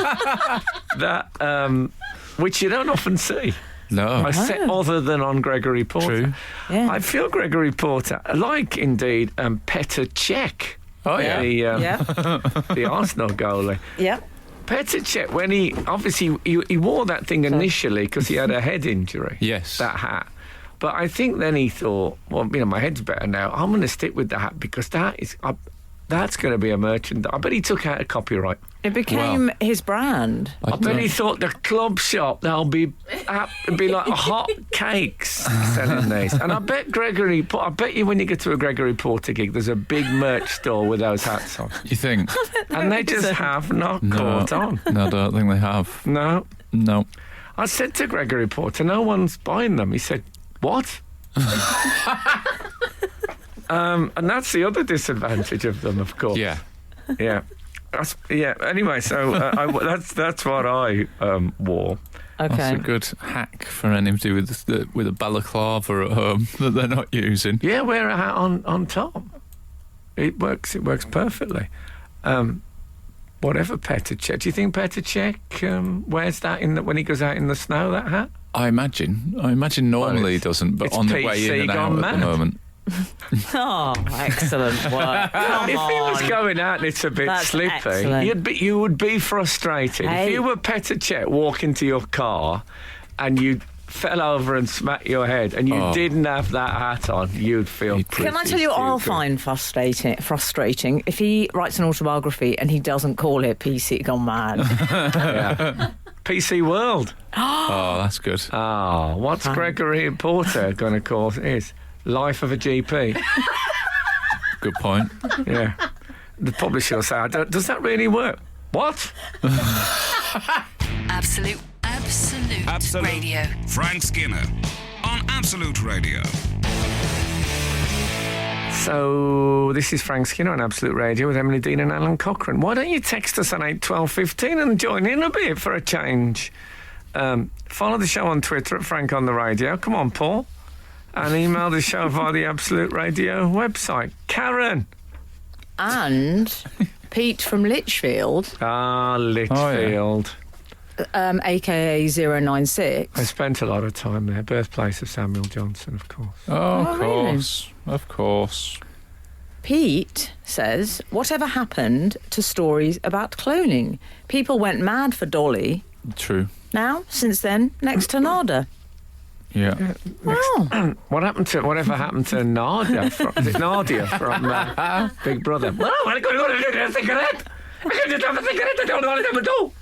Speaker 2: That which you don't often see.
Speaker 4: No.
Speaker 2: Other than on Gregory Porter.
Speaker 4: True.
Speaker 3: Yeah.
Speaker 2: I feel Gregory Porter, like indeed Petr Cech.
Speaker 4: Oh, yeah.
Speaker 2: The Arsenal goalie.
Speaker 3: Yeah.
Speaker 2: Petr Cech, when he wore that thing initially because he had a head injury.
Speaker 4: Yes.
Speaker 2: That hat. But I think then he thought, well, my head's better now. I'm going to stick with the hat because that's going to be a merchant. I bet he took out a copyright.
Speaker 3: It became his brand.
Speaker 2: I bet he thought the club shop, they'll be like hot cakes selling these. And I bet you when you get to a Gregory Porter gig, there's a big merch store with those hats on.
Speaker 4: You think?
Speaker 2: And they just have not caught on.
Speaker 4: No, I don't think they have.
Speaker 2: No. I said to Gregory Porter, no one's buying them. He said, what? And that's the other disadvantage of them, of course.
Speaker 4: Yeah.
Speaker 2: Yeah. Yeah. Anyway, so that's what I wore.
Speaker 3: Okay.
Speaker 4: That's a good hack for anybody with a balaclava at home that they're not using.
Speaker 2: Yeah, wear a hat on top. It works perfectly. Whatever Petr Cech. Do you think Petr Cech wears that when he goes out in the snow, that hat?
Speaker 4: I imagine normally he doesn't, but
Speaker 2: it's
Speaker 4: on the way in and out
Speaker 2: mad.
Speaker 4: at the moment.
Speaker 3: Oh, excellent work. Come
Speaker 2: If he was
Speaker 3: on.
Speaker 2: going out and it's a bit
Speaker 3: That's
Speaker 2: slippy,
Speaker 3: excellent.
Speaker 2: you would be frustrated.
Speaker 3: Hey.
Speaker 2: If you were Petr Cech walking to your car and you fell over and smacked your head and you didn't have that hat on, you'd feel pretty
Speaker 3: Can I tell you what I'll
Speaker 2: stupid.
Speaker 3: find frustrating? If he writes an autobiography and he doesn't call it PC Gone Mad.
Speaker 2: Yeah. PC World.
Speaker 4: Oh, that's good.
Speaker 2: Oh, what's Gregory Porter going to call his? Life of a GP.
Speaker 4: Good point.
Speaker 2: Yeah. The publisher will say, does that really work? What?
Speaker 1: Absolute Radio.
Speaker 5: Frank Skinner on Absolute Radio.
Speaker 2: So, this is Frank Skinner on Absolute Radio with Emily Dean and Alan Cochrane. Why don't you text us on 81215 and join in a bit for a change? Follow the show on Twitter at Frank on the Radio. Come on, Paul. And email the show via the Absolute Radio website. Karen.
Speaker 3: And Pete from Lichfield,
Speaker 2: Lichfield.
Speaker 3: a.k.a. 096.
Speaker 2: I spent a lot of time there. Birthplace of Samuel Johnson, of course.
Speaker 4: Oh, of
Speaker 3: really?
Speaker 4: course. Of course.
Speaker 3: Pete says, whatever happened to stories about cloning? People went mad for Dolly.
Speaker 4: True.
Speaker 3: Now, since then, next to Nada.
Speaker 4: Yeah.
Speaker 3: Oh.
Speaker 2: Whatever happened to Nadia? Is it Nadia from Big Brother? Well, I'm going to do a cigarette. I can just have a cigarette. I don't know what I'm going to do.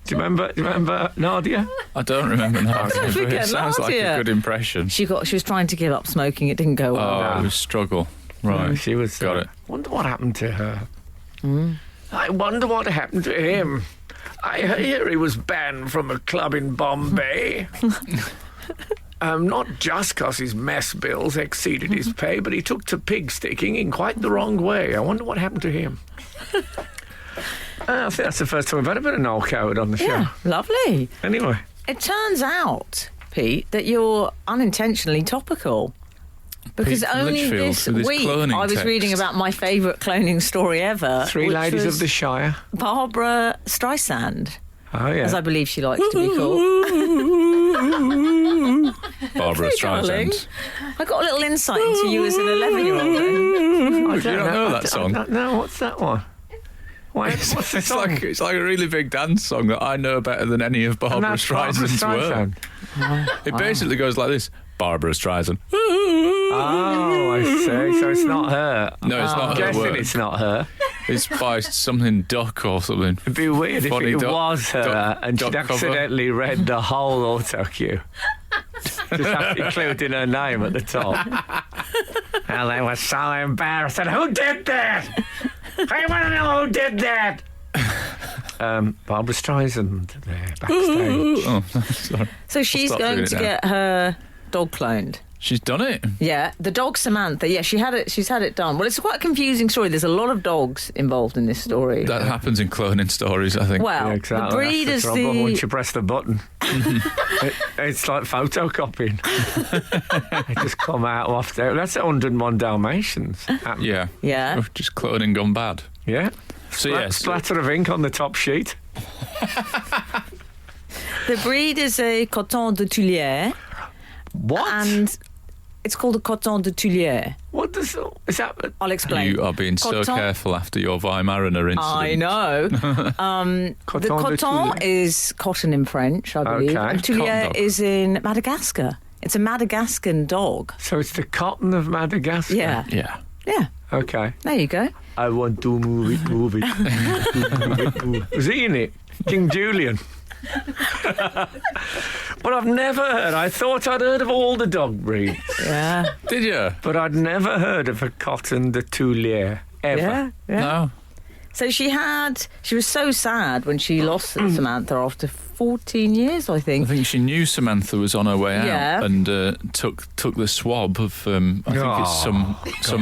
Speaker 2: Do you remember Nadia?
Speaker 4: I don't remember that.
Speaker 3: Don't
Speaker 4: But
Speaker 3: forget
Speaker 4: it sounds like
Speaker 3: Nadia.
Speaker 4: a good impression.
Speaker 3: She was trying to give up smoking. It didn't go well.
Speaker 4: Oh, it was struggle. Right.
Speaker 2: She was.
Speaker 4: Got it.
Speaker 2: Wonder what happened to her. I wonder what happened to him. I hear he was banned from a club in Bombay. Not just because his mess bills exceeded his pay, but he took to pig sticking in quite the wrong way. I wonder what happened to him. I think that's the first time we've had a bit of Noel Coward on the show.
Speaker 3: Yeah, lovely.
Speaker 2: Anyway.
Speaker 3: It turns out, Pete, that you're unintentionally topical. Because
Speaker 4: Pete from
Speaker 3: only
Speaker 4: Lichfield
Speaker 3: this
Speaker 4: with his
Speaker 3: week
Speaker 4: cloning
Speaker 3: I was
Speaker 4: text.
Speaker 3: reading about my favourite cloning story ever.
Speaker 2: Three
Speaker 3: which
Speaker 2: ladies
Speaker 3: was
Speaker 2: of the Shire.
Speaker 3: Barbara Streisand,
Speaker 2: Oh, yeah.
Speaker 3: as I believe she likes to be called.
Speaker 4: Barbara
Speaker 3: Darling.
Speaker 4: Streisand.
Speaker 3: I got a little insight into you as an 11-year-old.
Speaker 2: I
Speaker 4: You don't know that
Speaker 2: I
Speaker 4: song?
Speaker 2: don't know. What's that one? What's the
Speaker 4: It's
Speaker 2: song?
Speaker 4: like a really big dance song that I know better than any of
Speaker 2: And
Speaker 4: Barbara
Speaker 2: that's Barbra
Speaker 4: Streisand's work.
Speaker 2: Streisand.
Speaker 4: It basically goes like this: Barbara Streisand.
Speaker 2: Oh, I see. So it's not her.
Speaker 4: No, it's
Speaker 2: I'm
Speaker 4: not her
Speaker 2: guessing
Speaker 4: work.
Speaker 2: it's not her.
Speaker 4: It's by something Duck or something.
Speaker 2: It'd be weird if
Speaker 4: Funny
Speaker 2: it
Speaker 4: duck-
Speaker 2: was her
Speaker 4: duck-
Speaker 2: and she'd
Speaker 4: duck cover.
Speaker 2: accidentally read the whole auto cue. Just including her name at the top. And they were so embarrassed. And who did that? I want to know who did that. Barbara Streisand there backstage.
Speaker 4: Oh, sorry.
Speaker 3: So she's
Speaker 4: stop
Speaker 3: going
Speaker 4: doing
Speaker 3: to
Speaker 4: it now.
Speaker 3: get her dog cloned.
Speaker 4: She's done it.
Speaker 3: Yeah, the dog Samantha. Yeah, she's had it done. Well, it's quite a confusing story. There's a lot of dogs involved in this story.
Speaker 4: That happens in cloning stories, I think.
Speaker 3: Well,
Speaker 2: Yeah, exactly.
Speaker 3: the breed
Speaker 2: That's
Speaker 3: is
Speaker 2: the trouble. Once
Speaker 3: the.
Speaker 2: you press the button, it's like photocopying. They just come out off there. That's 101 Dalmatians.
Speaker 4: Yeah.
Speaker 3: Yeah.
Speaker 4: Just cloning gone bad.
Speaker 2: Yeah.
Speaker 4: So yes,
Speaker 2: Splatter of ink on the top sheet.
Speaker 3: The breed is a coton de Tulier,
Speaker 2: What?
Speaker 3: and it's called a coton de Tulier.
Speaker 2: What does... Is that...
Speaker 3: I'll explain.
Speaker 4: you are being so
Speaker 3: Coton-
Speaker 4: careful after your Weimaraner incident.
Speaker 3: I know. The
Speaker 2: Coton de
Speaker 3: coton
Speaker 2: Tulier.
Speaker 3: is cotton in French, I believe.
Speaker 2: Okay.
Speaker 3: And Tulier
Speaker 4: Cotton dog.
Speaker 3: is in Madagascar. It's a Madagascan dog.
Speaker 2: So it's the cotton of Madagascar?
Speaker 3: Yeah.
Speaker 4: Yeah.
Speaker 3: Yeah.
Speaker 2: Okay.
Speaker 3: There you go.
Speaker 2: I want to move it, move it. Move it. Was he in it? King Julian. But I've never heard... I thought I'd heard of all the dog breeds,
Speaker 3: Yeah.
Speaker 4: Did you?
Speaker 2: but I'd never heard of a cotton de Tulier, ever.
Speaker 3: Yeah. Yeah.
Speaker 4: No.
Speaker 3: So she was so sad when she lost Samantha after 14 years, I
Speaker 4: I
Speaker 3: think.
Speaker 4: think she knew Samantha was on her way out
Speaker 3: Yeah.
Speaker 4: and took the swab of I think it's some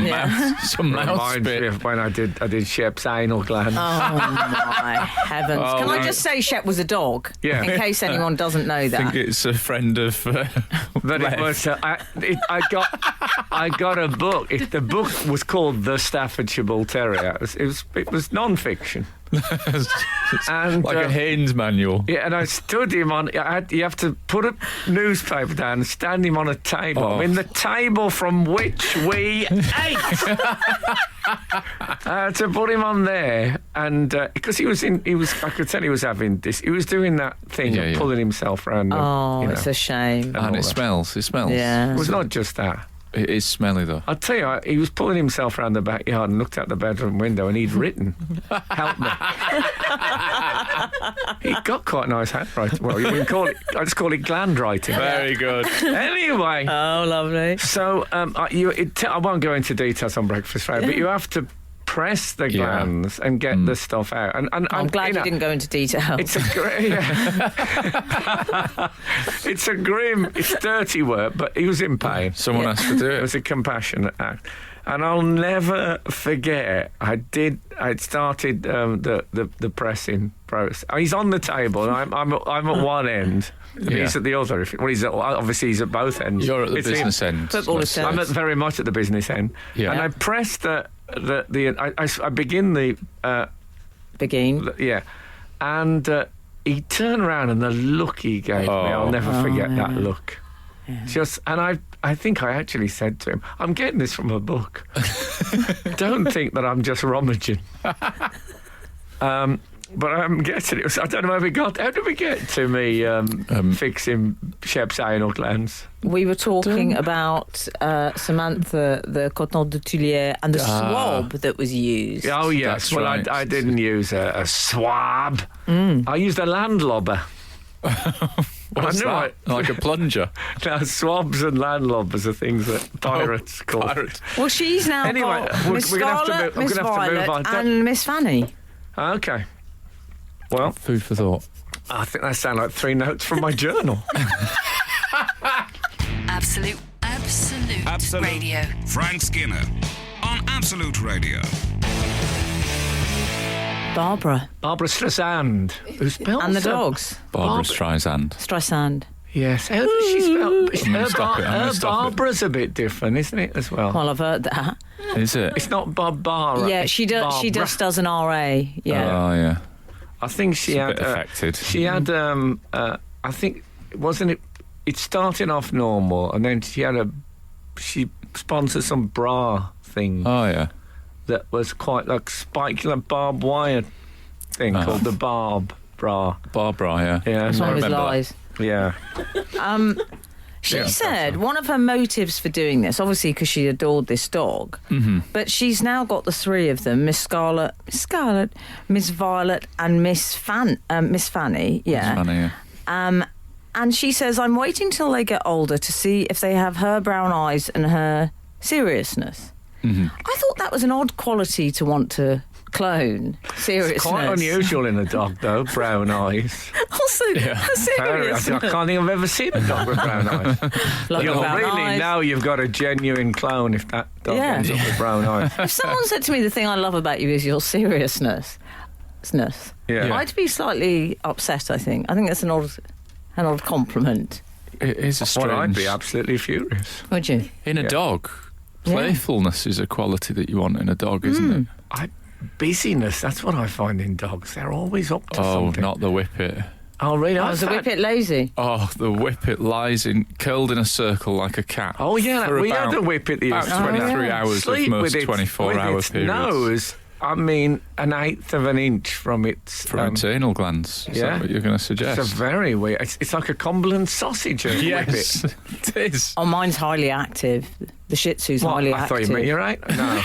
Speaker 4: mouth
Speaker 2: Reminds me
Speaker 4: spit.
Speaker 2: of when I did Shep's anal gland.
Speaker 3: Oh, my heavens.
Speaker 4: Oh,
Speaker 3: Can I
Speaker 4: right.
Speaker 3: just say Shep was a dog?
Speaker 2: Yeah.
Speaker 3: In case anyone doesn't know
Speaker 4: I think
Speaker 3: that.
Speaker 4: it's a friend of.
Speaker 2: But it
Speaker 4: Lev.
Speaker 2: was, I got a book. The book was called The Staffordshire Bull Terrier. It was non-fiction. And
Speaker 4: like a Haynes manual.
Speaker 2: yeah, and I stood him on. You have to put a newspaper down and stand him on a table.
Speaker 4: Oh.
Speaker 2: I mean, the table from which we ate. To put him on there, and because I could tell he was having this. He was doing that thing
Speaker 4: Yeah,
Speaker 2: of
Speaker 4: yeah.
Speaker 2: pulling himself around.
Speaker 3: Oh,
Speaker 2: you know.
Speaker 3: it's a shame.
Speaker 4: And
Speaker 2: all
Speaker 4: it
Speaker 2: that.
Speaker 4: smells. It smells.
Speaker 3: Yeah.
Speaker 2: It was not just that.
Speaker 4: It is smelly though.
Speaker 2: I'll tell you, he was pulling himself around the backyard and looked out the bedroom window and he'd written, "Help me." He got quite a nice handwriting. Well, you wouldn't call it. I just call it gland writing.
Speaker 4: Very good.
Speaker 2: Anyway,
Speaker 3: Oh, lovely.
Speaker 2: so I won't go into details on breakfast radio, but you have to press the
Speaker 4: Yeah.
Speaker 2: glands and get the stuff out. And
Speaker 3: I'm glad you didn't go into detail.
Speaker 2: It's it's dirty work, but he was in pain.
Speaker 4: Someone has to do
Speaker 2: It
Speaker 4: it.
Speaker 2: was a compassionate act. And I'll never forget, I'd started the pressing process. He's on the table, and I'm at one end, and
Speaker 4: Yeah.
Speaker 2: he's at the other. Obviously he's at both ends.
Speaker 4: You're at the
Speaker 2: It's him.
Speaker 4: business end.
Speaker 3: Football
Speaker 4: let's
Speaker 3: is
Speaker 4: say.
Speaker 2: I'm very much at the business end.
Speaker 4: Yeah.
Speaker 2: And I pressed I begin the
Speaker 3: Begin.
Speaker 2: yeah, and he turned around and the look he gave me, I'll never forget that look. And I think I actually said to him, "I'm getting this from a book. Don't think that I'm just rummaging." But I'm guessing it was. I don't know how we got. How did we get to me fixing Shep's anal glands?
Speaker 3: We were talking about Samantha, the coton de Tulier, and the swab that was used.
Speaker 2: Oh yes.
Speaker 4: That's
Speaker 2: Well,
Speaker 4: right.
Speaker 2: I didn't use a swab. I used a landlobber.
Speaker 4: What's
Speaker 2: I knew
Speaker 4: that? Like a plunger.
Speaker 2: Now, swabs and landlobbers are things that pirates call.
Speaker 4: Pirate.
Speaker 3: Well, she's now
Speaker 2: Anyway,
Speaker 3: got
Speaker 2: we're
Speaker 3: Miss
Speaker 2: gonna have to
Speaker 3: Scarlett,
Speaker 2: move-
Speaker 3: Miss
Speaker 2: we're gonna have to move
Speaker 3: Violet,
Speaker 2: on.
Speaker 3: and Miss Fanny.
Speaker 2: Okay. Well,
Speaker 4: Food for thought.
Speaker 2: I think that sound like 3 notes from my journal.
Speaker 1: Absolute Radio.
Speaker 5: Frank Skinner on Absolute Radio.
Speaker 3: Barbara
Speaker 2: Barbara Streisand. Who spells
Speaker 3: and the
Speaker 2: her-
Speaker 3: dogs.
Speaker 4: Barbara Streisand.
Speaker 3: Streisand.
Speaker 2: Yes. How does she spell?
Speaker 4: I'm gonna stop it, I'm gonna
Speaker 2: Her
Speaker 4: stop it.
Speaker 2: Barbara's a bit different, isn't it, as well?
Speaker 3: Well, I've heard that.
Speaker 4: Is it?
Speaker 2: It's not Barbara.
Speaker 3: Yeah,
Speaker 2: it's
Speaker 3: she does. She
Speaker 2: Barbara.
Speaker 3: just does an RA. Yeah.
Speaker 4: Oh, yeah.
Speaker 2: I think she
Speaker 4: It's a
Speaker 2: had.
Speaker 4: bit affected.
Speaker 2: She had. I think wasn't it? It started off normal, and then she sponsored some bra thing
Speaker 4: Oh, yeah.
Speaker 2: that was quite like spiky, like barbed wire thing called the Barb bra.
Speaker 4: Barbara, yeah.
Speaker 2: Yeah,
Speaker 3: That's one
Speaker 4: I
Speaker 3: of his
Speaker 4: remember that.
Speaker 3: lies.
Speaker 2: yeah.
Speaker 3: She
Speaker 2: Yeah,
Speaker 3: said one of her motives for doing this, obviously because she adored this dog, but she's now got the 3 of them: Miss Scarlett, Miss Violet, and Miss Fanny. Yeah.
Speaker 4: It's funny, yeah.
Speaker 3: And she says, "I'm waiting till they get older to see if they have her brown eyes and her seriousness." I thought that was an odd quality to want to clone. Seriousness.
Speaker 2: Quite unusual in a dog, though. Brown eyes.
Speaker 3: Also,
Speaker 2: Very- I
Speaker 3: seriousness.
Speaker 2: can't think I've ever seen a dog with brown eyes.
Speaker 3: Like
Speaker 2: You'll
Speaker 3: brown
Speaker 2: really
Speaker 3: eyes.
Speaker 2: know you've got a genuine clone if that dog
Speaker 3: Yeah.
Speaker 2: ends up with brown eyes.
Speaker 3: If someone said to me, "The thing I love about you is your seriousness,"
Speaker 2: Yeah.
Speaker 3: I'd be slightly upset. I think that's an odd compliment.
Speaker 4: It is a
Speaker 2: Well, I'd
Speaker 4: strange...
Speaker 2: be absolutely furious.
Speaker 3: Would you?
Speaker 4: In a
Speaker 2: Yeah.
Speaker 4: dog,
Speaker 3: Yeah.
Speaker 4: playfulness is a quality that you want in a dog, isn't it?
Speaker 2: Busyness, that's what I find in dogs. They're always up to
Speaker 4: Oh,
Speaker 2: something.
Speaker 4: not the whippet.
Speaker 2: Oh, really?
Speaker 3: Oh, was the whippet lazy?
Speaker 4: Oh, the whippet lies curled in a circle like a cat.
Speaker 2: Oh, yeah,
Speaker 4: for
Speaker 2: we
Speaker 4: about-
Speaker 2: had a whippet the
Speaker 4: About
Speaker 2: used to
Speaker 4: 23
Speaker 3: yeah.
Speaker 4: hours
Speaker 2: sleep
Speaker 4: of most
Speaker 2: with its,
Speaker 4: 24-hour
Speaker 2: with its
Speaker 4: periods.
Speaker 2: nose, I mean, an eighth of an inch from its...
Speaker 4: From its anal glands. Is
Speaker 2: yeah.
Speaker 4: that what you're going to suggest?
Speaker 2: It's a very weird... It's like a Cumberland sausage, a
Speaker 4: Yes,
Speaker 2: whippet.
Speaker 4: it is.
Speaker 3: Oh, mine's highly active. The Shih Tzu's
Speaker 2: What?
Speaker 3: highly
Speaker 2: I
Speaker 3: active.
Speaker 2: thought you meant you're right. No.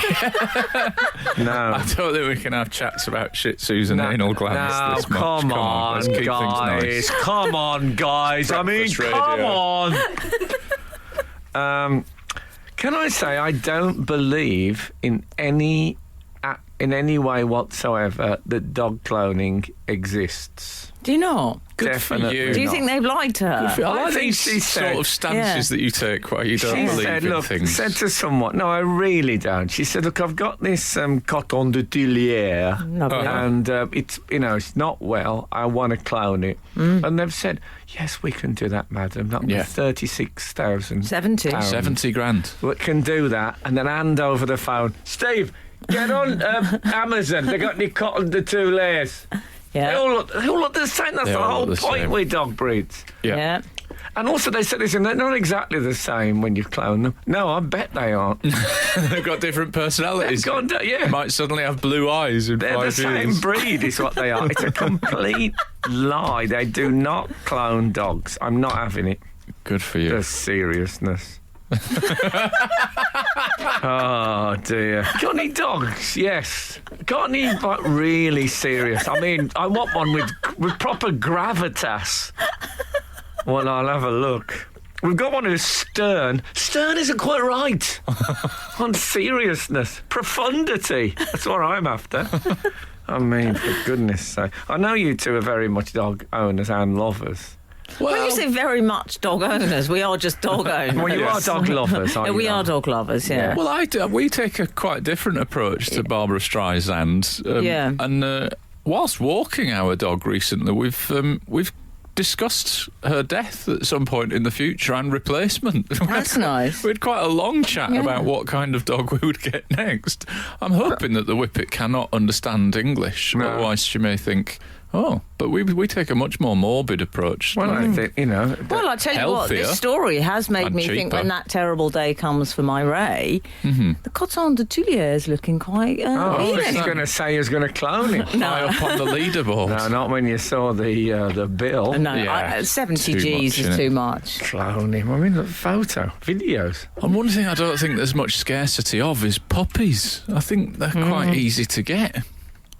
Speaker 2: No.
Speaker 4: I don't think we can have chats about Shih Tzus and anal glands
Speaker 2: No,
Speaker 4: this much.
Speaker 2: come on,
Speaker 4: let's keep
Speaker 2: guys.
Speaker 4: things nice.
Speaker 2: Come on, guys. I mean,
Speaker 4: Breakfast
Speaker 2: come
Speaker 4: radio.
Speaker 2: on. Can I say I don't believe in any in any way whatsoever that dog cloning exists.
Speaker 3: Do you not?
Speaker 4: Good for
Speaker 2: Definitely
Speaker 4: you.
Speaker 3: Do you
Speaker 2: not.
Speaker 3: think they've lied to her?
Speaker 4: I like
Speaker 2: think
Speaker 4: these
Speaker 2: she
Speaker 4: sort
Speaker 2: said-
Speaker 4: of stances that you take where you don't
Speaker 2: She
Speaker 4: believe
Speaker 2: said,
Speaker 4: in
Speaker 2: look,
Speaker 4: things.
Speaker 2: said to someone, no, I really don't. She said, look, I've got this coton de Tuilier,
Speaker 3: Lovely.
Speaker 2: and it's, it's not well. I want to clone it. And they've said, yes, we can do that, madam. That'll be
Speaker 4: Yeah.
Speaker 2: 36,000
Speaker 3: 70.
Speaker 2: pounds.
Speaker 4: 70 grand.
Speaker 2: We can do that, and then hand over the phone. Steve, get on Amazon. They got any coton de Tuiliers. They
Speaker 3: Yeah.
Speaker 2: all look the same. That's
Speaker 4: They
Speaker 2: the
Speaker 4: all
Speaker 2: whole
Speaker 4: look the
Speaker 2: point
Speaker 4: same.
Speaker 2: with dog breeds.
Speaker 3: Yeah.
Speaker 2: And also, they said, listen, they're not exactly the same when you clone them. No, I bet they aren't.
Speaker 4: They've got different personalities.
Speaker 2: They've got, yeah.
Speaker 4: Might suddenly have blue eyes in
Speaker 2: They're the
Speaker 4: 5
Speaker 2: same
Speaker 4: years.
Speaker 2: breed, is what they are. It's a complete lie. They do not clone dogs. I'm not having it.
Speaker 4: Good for you.
Speaker 2: The seriousness. Oh dear. Got any dogs? Yes. Got any like really serious? I mean, I want one with proper gravitas. Well, I'll have a look. We've got one who's stern. Stern isn't quite right. On seriousness. Profundity. That's what I'm after. I mean, for goodness sake. I know you two are very much dog owners and lovers.
Speaker 3: When you say very much dog owners, we are just dog owners.
Speaker 2: Well, you are dog lovers, aren't
Speaker 3: Yeah,
Speaker 2: you?
Speaker 3: we are dog lovers, yeah.
Speaker 4: Well, we take a quite different approach to Barbara Streisand.
Speaker 3: Yeah.
Speaker 4: And whilst walking our dog recently, we've discussed her death at some point in the future and replacement.
Speaker 3: That's nice.
Speaker 4: We had quite a long chat
Speaker 3: Yeah.
Speaker 4: about what kind of dog we would get next. I'm hoping that the Whippet cannot understand English,
Speaker 2: No.
Speaker 4: otherwise she may think, oh, but we take a much more morbid approach.
Speaker 2: Well, I think,
Speaker 3: Well, I tell you what,
Speaker 4: Healthier
Speaker 3: this story has made
Speaker 4: and
Speaker 3: me think
Speaker 4: cheaper.
Speaker 3: when that terrible day comes for my Ray, the coton de Tuilier is looking quite
Speaker 2: Oh,
Speaker 3: appealing.
Speaker 2: he's going to say he's going to clone it.
Speaker 4: high up on the leaderboard.
Speaker 2: No, not when you saw the bill.
Speaker 3: No,
Speaker 4: Yeah,
Speaker 3: 70
Speaker 4: too
Speaker 3: G's
Speaker 4: much,
Speaker 3: is
Speaker 4: innit?
Speaker 3: too much.
Speaker 2: Clone him. I mean, the photo, videos.
Speaker 4: And one thing I don't think there's much scarcity of is puppies. I think they're quite easy to get.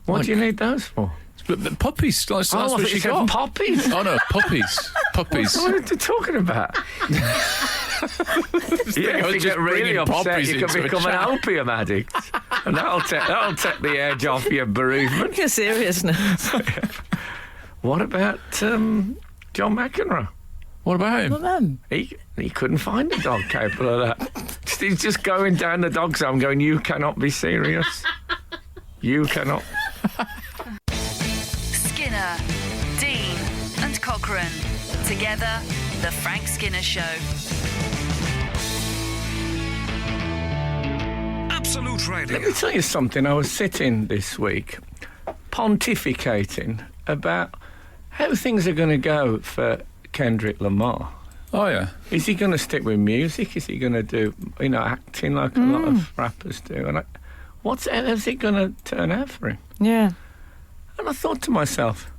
Speaker 2: What do you need those for?
Speaker 4: But puppies, that's
Speaker 2: I
Speaker 4: what
Speaker 2: thought
Speaker 4: she
Speaker 2: you said
Speaker 4: got.
Speaker 2: poppies.
Speaker 4: Oh no, puppies. Puppies.
Speaker 2: What are you talking about? Yeah, if you
Speaker 4: just
Speaker 2: get really
Speaker 4: bringing
Speaker 2: upset,
Speaker 4: poppies
Speaker 2: you can
Speaker 4: into a
Speaker 2: become an
Speaker 4: chat.
Speaker 2: opium addict. And that'll take the edge off your bereavement.
Speaker 3: Your seriousness.
Speaker 2: What about John McEnroe?
Speaker 4: What about him?
Speaker 3: Well, then.
Speaker 2: He couldn't find a dog capable of that. He's just going down the dog zone going, you cannot be serious. You cannot.
Speaker 1: Skinner, Dean, and Cochrane. Together, The Frank Skinner Show.
Speaker 5: Absolute Radio.
Speaker 2: Let me tell you something. I was sitting this week pontificating about how things are going to go for Kendrick Lamar.
Speaker 4: Oh yeah.
Speaker 2: Is he going to stick with music? Is he going to do, acting like a lot of rappers do? And how's it going to turn out for him?
Speaker 3: Yeah.
Speaker 2: And I thought to myself,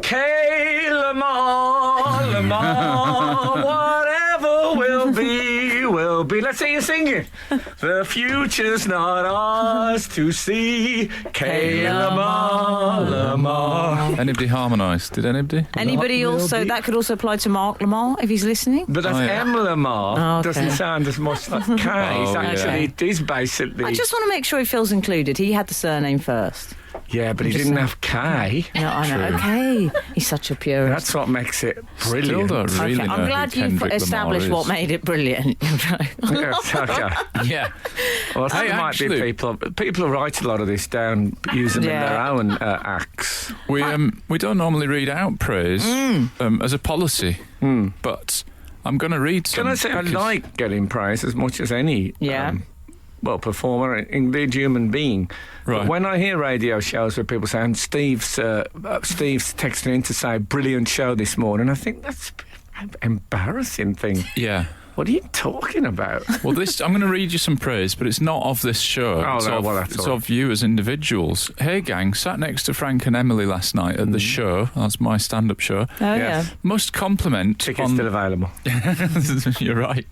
Speaker 2: K. Lamar, Lamar, whatever will be, will be. Let's hear you singing. The future's not ours to see. K. Lamar, Lamar.
Speaker 4: Anybody harmonised? Did anybody?
Speaker 3: Anybody
Speaker 2: will
Speaker 3: also,
Speaker 2: be.
Speaker 3: that could also apply to Mark Lamar if he's listening.
Speaker 2: But that's
Speaker 4: Oh, yeah.
Speaker 2: M. Lamar.
Speaker 3: Oh, okay.
Speaker 2: Doesn't sound as much like K. It's
Speaker 4: Oh, yeah.
Speaker 2: actually, it is basically.
Speaker 3: I just want to make sure he feels included. He had the surname first.
Speaker 2: Yeah, but he
Speaker 3: just
Speaker 2: didn't
Speaker 3: saying.
Speaker 2: have K.
Speaker 3: No, I know.
Speaker 4: True.
Speaker 3: Okay. He's such a purist.
Speaker 2: That's what makes it
Speaker 4: Still
Speaker 2: brilliant.
Speaker 4: don't really
Speaker 3: Okay,
Speaker 4: know
Speaker 3: I'm glad
Speaker 4: who
Speaker 3: you've
Speaker 4: Kendrick
Speaker 3: established
Speaker 4: Lamar
Speaker 3: what
Speaker 4: is.
Speaker 3: made it brilliant.
Speaker 2: Yes, okay.
Speaker 4: Yeah.
Speaker 2: Well,
Speaker 4: Hey,
Speaker 2: there might
Speaker 4: actually-
Speaker 2: be people who write a lot of this down, use them in
Speaker 3: Yeah.
Speaker 2: their own acts.
Speaker 4: We don't normally read out praise as a policy, but I'm going to read some.
Speaker 2: Can I say I
Speaker 4: because-
Speaker 2: like getting praise as much as any
Speaker 3: Yeah.
Speaker 2: performer, indeed human being.
Speaker 4: Right.
Speaker 2: But when I hear radio shows where people say, and Steve's texting in to say, brilliant show this morning, I think that's an embarrassing thing.
Speaker 4: Yeah.
Speaker 2: What are you talking about?
Speaker 4: Well, I'm going to read you some praise, but it's not of this show.
Speaker 2: Oh,
Speaker 4: it's
Speaker 2: no,
Speaker 4: of,
Speaker 2: well, that's
Speaker 4: it's
Speaker 2: all right.
Speaker 4: of you as individuals. Hey, gang, sat next to Frank and Emily last night at the show. That's my stand-up show.
Speaker 3: Oh,
Speaker 2: Yes.
Speaker 3: yeah.
Speaker 4: Must compliment
Speaker 2: Tickets
Speaker 4: on...
Speaker 2: still available.
Speaker 4: You're right.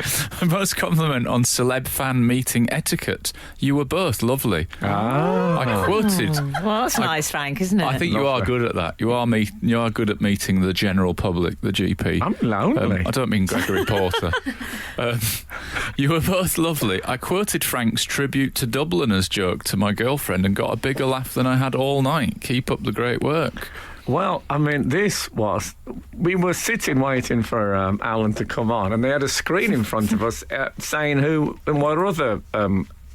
Speaker 4: Must compliment on celeb fan meeting etiquette. You were both lovely. I quoted...
Speaker 3: Well, that's nice, Frank, isn't it?
Speaker 4: I think you are
Speaker 2: Lovely.
Speaker 4: good at that. You are good at meeting the general public, the GP.
Speaker 2: I'm lonely.
Speaker 4: I don't mean Gregory Porter. You were both lovely. I quoted Frank's tribute to Dubliners joke to my girlfriend and got a bigger laugh than I had all night. Keep up the great work.
Speaker 2: Well, I mean, we were sitting waiting for Alun to come on, and they had a screen in front of us saying who and what other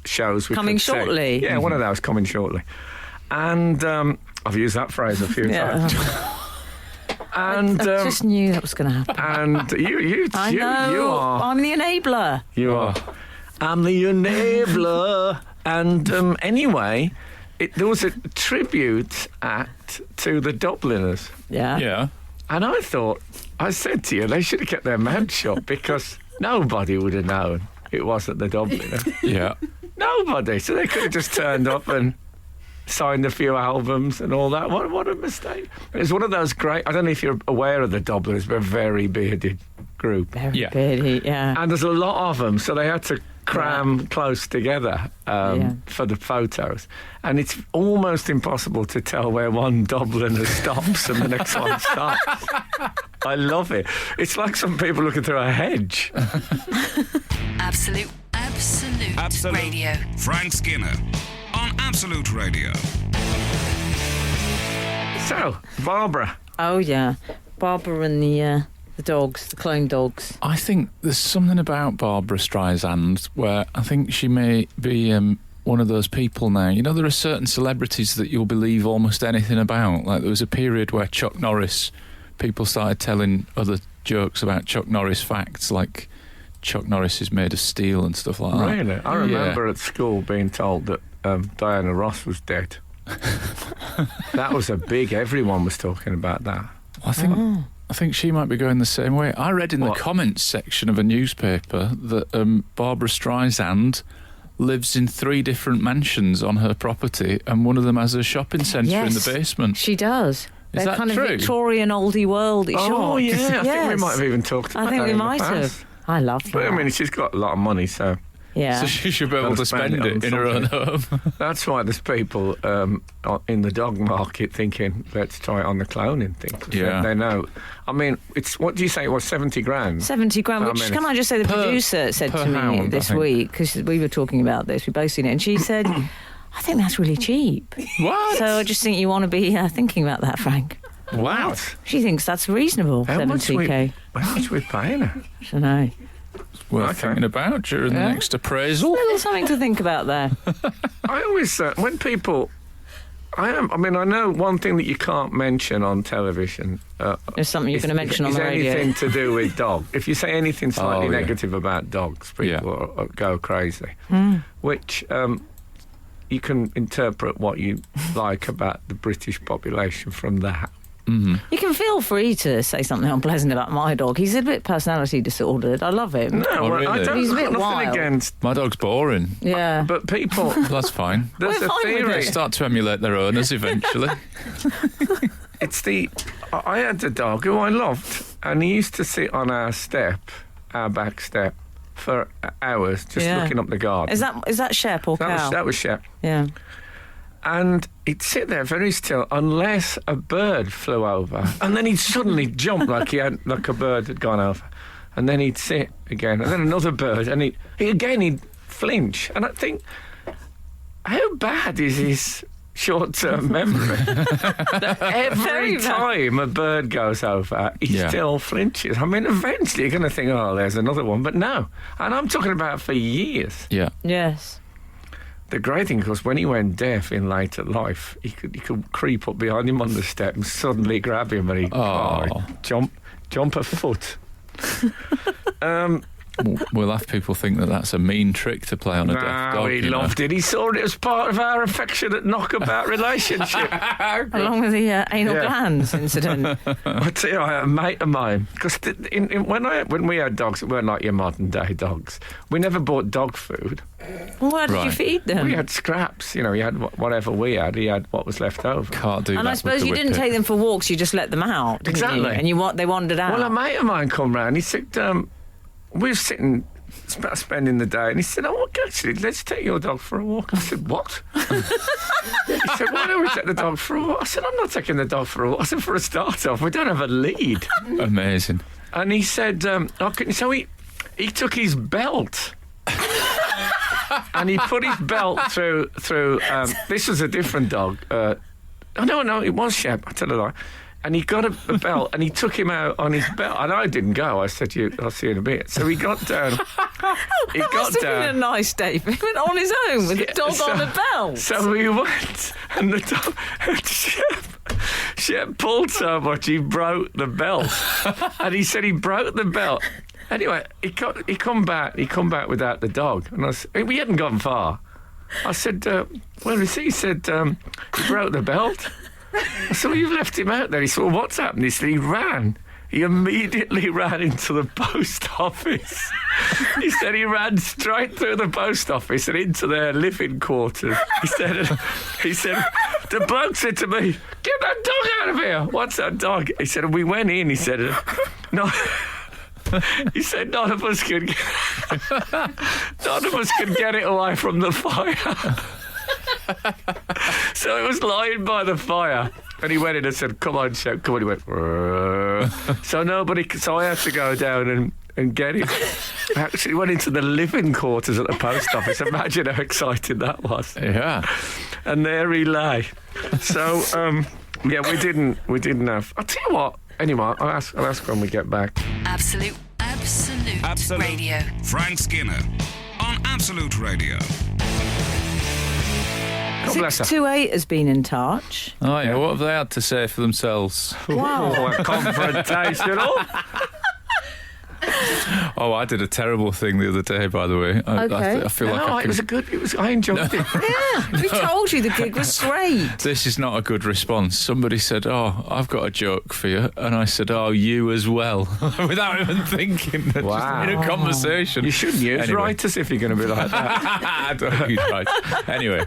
Speaker 2: shows we
Speaker 3: coming
Speaker 2: could see.
Speaker 3: shortly.
Speaker 2: Yeah, one of those coming shortly. And I've used that phrase a few times. And
Speaker 3: I just knew that was going to happen.
Speaker 2: And you are.
Speaker 3: I'm the enabler.
Speaker 2: You are. I'm the enabler. And anyway, there was a tribute act to the Dubliners.
Speaker 3: Yeah.
Speaker 4: Yeah.
Speaker 2: And I said to you, they should have kept their mouth shut because nobody would have known it wasn't the Dubliners.
Speaker 4: Yeah.
Speaker 2: Nobody. So they could have just turned up and signed a few albums and all that. What a mistake. It's one of those great, I don't know if you're aware of the Dubliners, but a very bearded group.
Speaker 3: Very
Speaker 4: Yeah.
Speaker 3: beardy, yeah.
Speaker 2: And there's a lot of them, so they had to cram close together for the photos. And it's almost impossible to tell where one Dubliner stops and the next one starts. I love it. It's like some people looking through a hedge.
Speaker 1: Absolute Radio.
Speaker 5: Frank Skinner on Absolute Radio.
Speaker 2: So, Barbara.
Speaker 3: Oh, yeah. Barbara and the dogs, the clone dogs.
Speaker 4: I think there's something about Barbara Streisand where I think she may be one of those people now. You know, there are certain celebrities that you'll believe almost anything about. Like there was a period where Chuck Norris, people started telling other jokes about Chuck Norris facts, like Chuck Norris is made of steel and stuff like that.
Speaker 2: Really? I remember at school being told that Diana Ross was dead. That was everyone was talking about that.
Speaker 4: I think she might be going the same way. I read in the comments section of a newspaper that Barbara Streisand lives in 3 different mansions on her property, and one of them has a shopping centre in the basement.
Speaker 3: She does.
Speaker 4: Is
Speaker 3: They're
Speaker 4: that
Speaker 3: kind
Speaker 4: true?
Speaker 3: of Victorian oldie worldy shots.
Speaker 2: Oh, yeah. I think we
Speaker 3: Yes.
Speaker 2: might have even talked about
Speaker 3: I think
Speaker 2: that
Speaker 3: we
Speaker 2: in the
Speaker 3: might
Speaker 2: past.
Speaker 3: have. I love that.
Speaker 2: But I mean, she's got a lot of money, so
Speaker 3: yeah.
Speaker 4: So she should be able
Speaker 2: Gotta
Speaker 4: to spend
Speaker 2: spend it on
Speaker 4: it in her own home.
Speaker 2: that's why there's people in the dog market thinking, let's try it on the cloning thing. 'Cause
Speaker 4: Yeah.
Speaker 2: They know. I mean, what do you say it was, 70 grand?
Speaker 3: 70 grand,
Speaker 2: I
Speaker 3: which,
Speaker 2: mean,
Speaker 3: can I just say, the producer said
Speaker 4: per
Speaker 3: to me
Speaker 4: hound,
Speaker 3: this
Speaker 4: I think.
Speaker 3: week, because we were talking about this, we both seen it, and she said, I think that's really cheap.
Speaker 4: What?
Speaker 3: So I just think you want to be thinking about that, Frank.
Speaker 2: Wow.
Speaker 3: She thinks that's reasonable,
Speaker 2: How much
Speaker 3: 70k.
Speaker 2: How much we paying her?
Speaker 3: I don't know.
Speaker 4: Worth
Speaker 2: Okay.
Speaker 4: thinking about during the
Speaker 3: Yeah.
Speaker 4: next appraisal.
Speaker 3: There's something to think about there.
Speaker 2: I always, when people... I know one thing that you can't mention on television.
Speaker 3: There's something you're going to mention on
Speaker 2: is
Speaker 3: the radio.
Speaker 2: anything to do with dog. If you say anything slightly
Speaker 4: Oh, yeah.
Speaker 2: negative about dogs, people go crazy. Which you can interpret what you like about the British population from that.
Speaker 3: You can feel free to say something unpleasant about my dog. He's a bit personality disordered. I love him.
Speaker 2: No,
Speaker 4: Oh,
Speaker 2: well, I
Speaker 4: really?
Speaker 2: don't
Speaker 3: He's a
Speaker 2: I've
Speaker 3: bit
Speaker 2: got nothing
Speaker 3: wild.
Speaker 2: against.
Speaker 4: My dog's boring.
Speaker 3: Yeah.
Speaker 2: But people,
Speaker 4: That's fine.
Speaker 2: there's
Speaker 3: We're
Speaker 2: a
Speaker 3: fine with
Speaker 2: theory.
Speaker 4: They start to emulate their owners eventually.
Speaker 2: It's I had a dog who I loved, and he used to sit on our back step, for hours, just
Speaker 3: Yeah.
Speaker 2: looking up the garden.
Speaker 3: Is that Shep or Cow?
Speaker 2: That was Shep.
Speaker 3: Yeah.
Speaker 2: And he'd sit there very still unless a bird flew over, and then he'd suddenly jump like a bird had gone over, and then he'd sit again, and then another bird, and he'd flinch. And I think, how bad is his short-term memory? That every
Speaker 3: Very bad.
Speaker 2: time a bird goes over, he still flinches. I mean, eventually you're going to think, oh, there's another one, but no. And I'm talking about for years.
Speaker 4: Yeah.
Speaker 3: Yes.
Speaker 2: The great thing, of course, when he went deaf in later life, he could creep up behind him on the step and suddenly grab him, and he'd jump a foot.
Speaker 4: We'll have people think that that's a mean trick to play on a deaf dog.
Speaker 2: He
Speaker 4: you know.
Speaker 2: loved it. He saw it as part of our affectionate knockabout relationship.
Speaker 3: Along with the anal
Speaker 2: Yeah.
Speaker 3: glands incident.
Speaker 2: I tell you, I had a mate of mine, because when we had dogs, it weren't like your modern day dogs. We never bought dog food.
Speaker 3: Well, where did you
Speaker 4: Right.
Speaker 3: feed them?
Speaker 2: We had scraps. You know, he had whatever we had. He had what was left over.
Speaker 4: Can't do that.
Speaker 3: And I
Speaker 4: with
Speaker 3: suppose
Speaker 4: the
Speaker 3: you didn't
Speaker 4: whippet.
Speaker 3: take them for walks, you just let them out, didn't
Speaker 2: Exactly.
Speaker 3: you? And they wandered out.
Speaker 2: Well, a mate of mine come round. He said, we were sitting, spending the day, and he said, oh, actually, let's take your dog for a walk. I said, what? He said, why don't we take the dog for a walk? I said, I'm not taking the dog for a walk. I said, for a start off, we don't have a lead.
Speaker 4: Amazing.
Speaker 2: And he said, so he took his belt. And he put his belt through. This was a different dog. No, it was Shep. I tell a lie. And he got a belt, and he took him out on his belt. And I didn't go. I said, I'll see you in a bit. So he got down. He
Speaker 3: That
Speaker 2: got
Speaker 3: must have
Speaker 2: down.
Speaker 3: been a nice day. He went on his own with the dog on a belt.
Speaker 2: So we went, and the dog. Shep pulled so much he broke the belt, and he said he broke the belt. Anyway, he come back without the dog, and we hadn't gone far. I said, "Where is he?" He said, "He broke the belt." I said, "Well, you've left him out there." He said, "Well, what's happened?" He said, "He ran. He immediately ran into the post office." He said he ran straight through the post office and into their living quarters. He said, the bloke said to me, "Get that dog out of here." "What's that dog?" He said, "We went in." He said, "No." He said, none of us could get it away from the fire. So it was lying by the fire. And he went in and said, "Come on, Shep, come on." He went, "Rrr." So I had to go down and get him. I actually went into the living quarters at the post office. Imagine how exciting that was.
Speaker 4: Yeah.
Speaker 2: And there he lay. So, yeah, we didn't have... I'll tell you what. Anyway, I'll ask when we get back.
Speaker 1: Absolute Radio.
Speaker 5: Frank Skinner on Absolute Radio.
Speaker 2: God bless her.
Speaker 3: 628 has been in touch.
Speaker 4: Oh, yeah. What have they had to say for themselves?
Speaker 3: Wow.
Speaker 2: Oh, a confrontational.
Speaker 4: Oh, I did a terrible thing the other day, by the way. I feel like I
Speaker 2: enjoyed it.
Speaker 3: Yeah, we told you the gig was great.
Speaker 4: This is not a good response. Somebody said, "Oh, I've got a joke for you," and I said, "Oh, you as well," without even thinking.
Speaker 2: Wow.
Speaker 4: Just in a conversation.
Speaker 2: You shouldn't use writers if you're going to be like that.
Speaker 4: Don't use right. Anyway,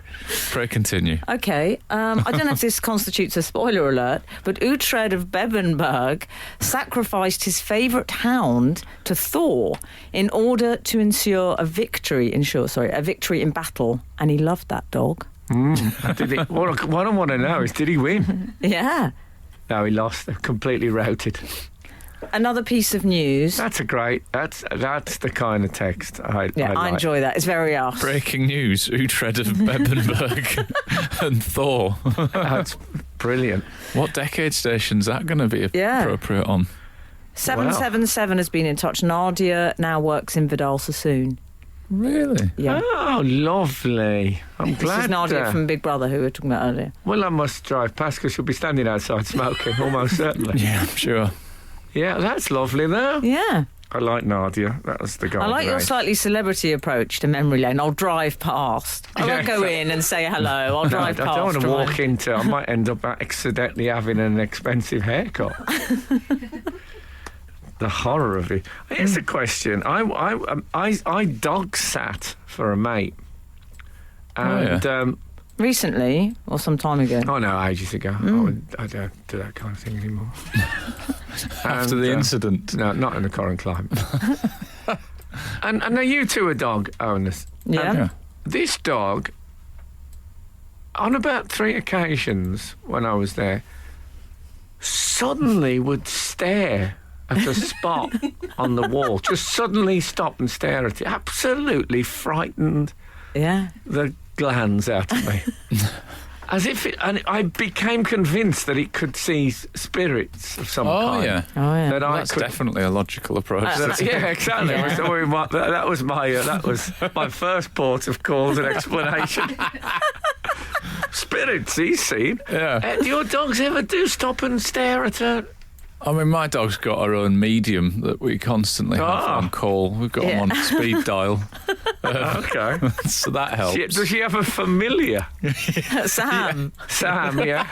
Speaker 4: pray continue.
Speaker 3: Okay, I don't know if this constitutes a spoiler alert, but Uhtred of Bebenberg sacrificed his favourite hound to Thor in order to ensure a victory in battle, and he loved that dog.
Speaker 2: Did he? What I want to know is, did he win?
Speaker 3: Yeah.
Speaker 2: No, he lost. They're completely routed.
Speaker 3: Another piece of news.
Speaker 2: That's the kind of text I like.
Speaker 3: enjoy that. It's very us.
Speaker 4: Breaking news: Uhtred of Bebenberg and Thor.
Speaker 2: That's brilliant.
Speaker 4: What decade station's that going to be appropriate on?
Speaker 3: 777 has been in touch. Nadia now works in Vidal Sassoon.
Speaker 4: Really?
Speaker 3: Yeah.
Speaker 2: Oh, lovely. I'm glad.
Speaker 3: This is Nadia from Big Brother, who we were talking about earlier.
Speaker 2: Well, I must drive past because she'll be standing outside smoking, almost certainly.
Speaker 4: Yeah, I'm sure.
Speaker 2: Yeah, that's lovely, though.
Speaker 3: Yeah.
Speaker 2: I like Nadia. That was the guy.
Speaker 3: I like your slightly celebrity approach to memory lane. I'll drive past. I won't go in and say hello. I'll drive past.
Speaker 2: I don't want to walk into... I might end up accidentally having an expensive haircut. The horror of it. Here's a question. I dog sat for a mate. And...
Speaker 3: recently, or some time ago?
Speaker 2: Oh, no, ages ago. I don't do that kind of thing anymore.
Speaker 4: After the incident?
Speaker 2: No, not in the current climate. and now you two are dog owners.
Speaker 3: Yeah.
Speaker 2: This dog, on about 3 occasions when I was there, suddenly would stare at a spot on the wall. Just suddenly stop and stare at it. Absolutely frightened the glands out of me. As if and I became convinced that it could see spirits of some kind.
Speaker 3: Yeah.
Speaker 4: That's definitely a logical approach.
Speaker 2: Yeah, exactly. Yeah. So that was my first port of call and explanation. Spirits he's seen.
Speaker 4: Yeah.
Speaker 2: Do your dogs ever do stop and stare at her?
Speaker 4: I mean, my dog's got her own medium that we constantly have on call. We've got him on speed dial.
Speaker 2: Okay.
Speaker 4: So that helps.
Speaker 2: Does she have a familiar?
Speaker 3: Sam.
Speaker 2: Sam, yeah.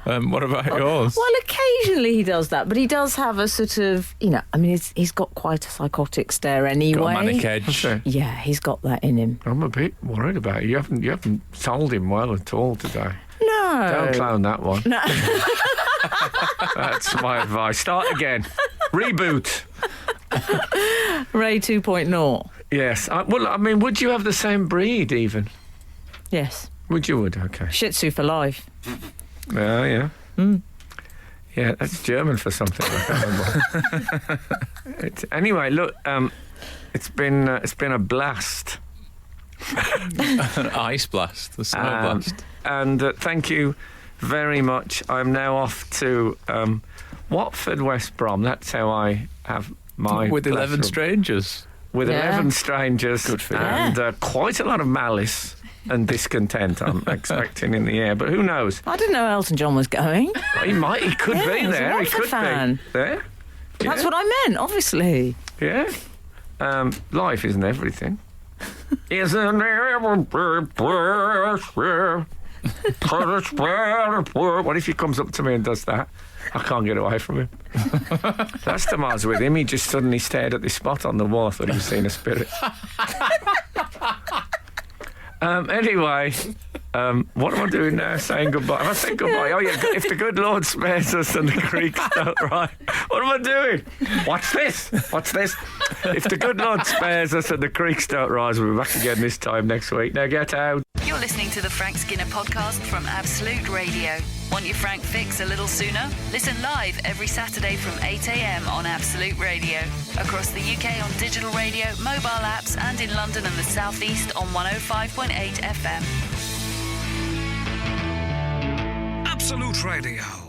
Speaker 4: What about yours?
Speaker 3: Well, occasionally he does that, but he does have a sort of, he's got quite a psychotic stare anyway.
Speaker 4: Got a manic edge.
Speaker 2: Okay.
Speaker 3: Yeah, he's got that in him.
Speaker 2: I'm a bit worried about it. You haven't told him well at all today.
Speaker 3: No.
Speaker 2: Don't clown that one.
Speaker 3: No.
Speaker 2: That's my advice. Start again. Reboot.
Speaker 3: Ray 2.0.
Speaker 2: Yes. Would you have the same breed even?
Speaker 3: Yes.
Speaker 2: Would you? Okay.
Speaker 3: Shih Tzu for life.
Speaker 2: Yeah. Yeah, that's German for something. I can't remember. Anyway, look, it's been a blast.
Speaker 4: An ice blast, the snow blast.
Speaker 2: And thank you very much. I'm now off to Watford, West Brom. That's how I have my
Speaker 4: with
Speaker 2: pleasure.
Speaker 4: 11 strangers.
Speaker 2: With 11 strangers.
Speaker 4: Good for you.
Speaker 2: And quite a lot of malice and discontent I'm expecting in the air, but who knows?
Speaker 3: I didn't know Elton John was going.
Speaker 2: He could be
Speaker 3: he's a
Speaker 2: there. He
Speaker 3: Watford
Speaker 2: could
Speaker 3: fan.
Speaker 2: be there.
Speaker 3: That's what I meant, obviously.
Speaker 2: Yeah. Life isn't everything. Isn't what if he comes up to me and does that? I can't get away from him. Last time I was with him, he just suddenly stared at this spot on the wall. I thought he was seeing a spirit. Anyway, what am I doing now? Saying goodbye. Have I said goodbye? Oh, yeah, if the good Lord spares us and the creeks don't rise. What am I doing? What's this? If the good Lord spares us and the creeks don't rise, we'll be back again this time next week. Now get out.
Speaker 1: You're listening to the Frank Skinner podcast from Absolute Radio. Want your Frank fix a little sooner? Listen live every Saturday from 8 a.m. on Absolute Radio. Across the UK on digital radio, mobile apps, and in London and the South East on 105.8 FM.
Speaker 5: Absolute Radio.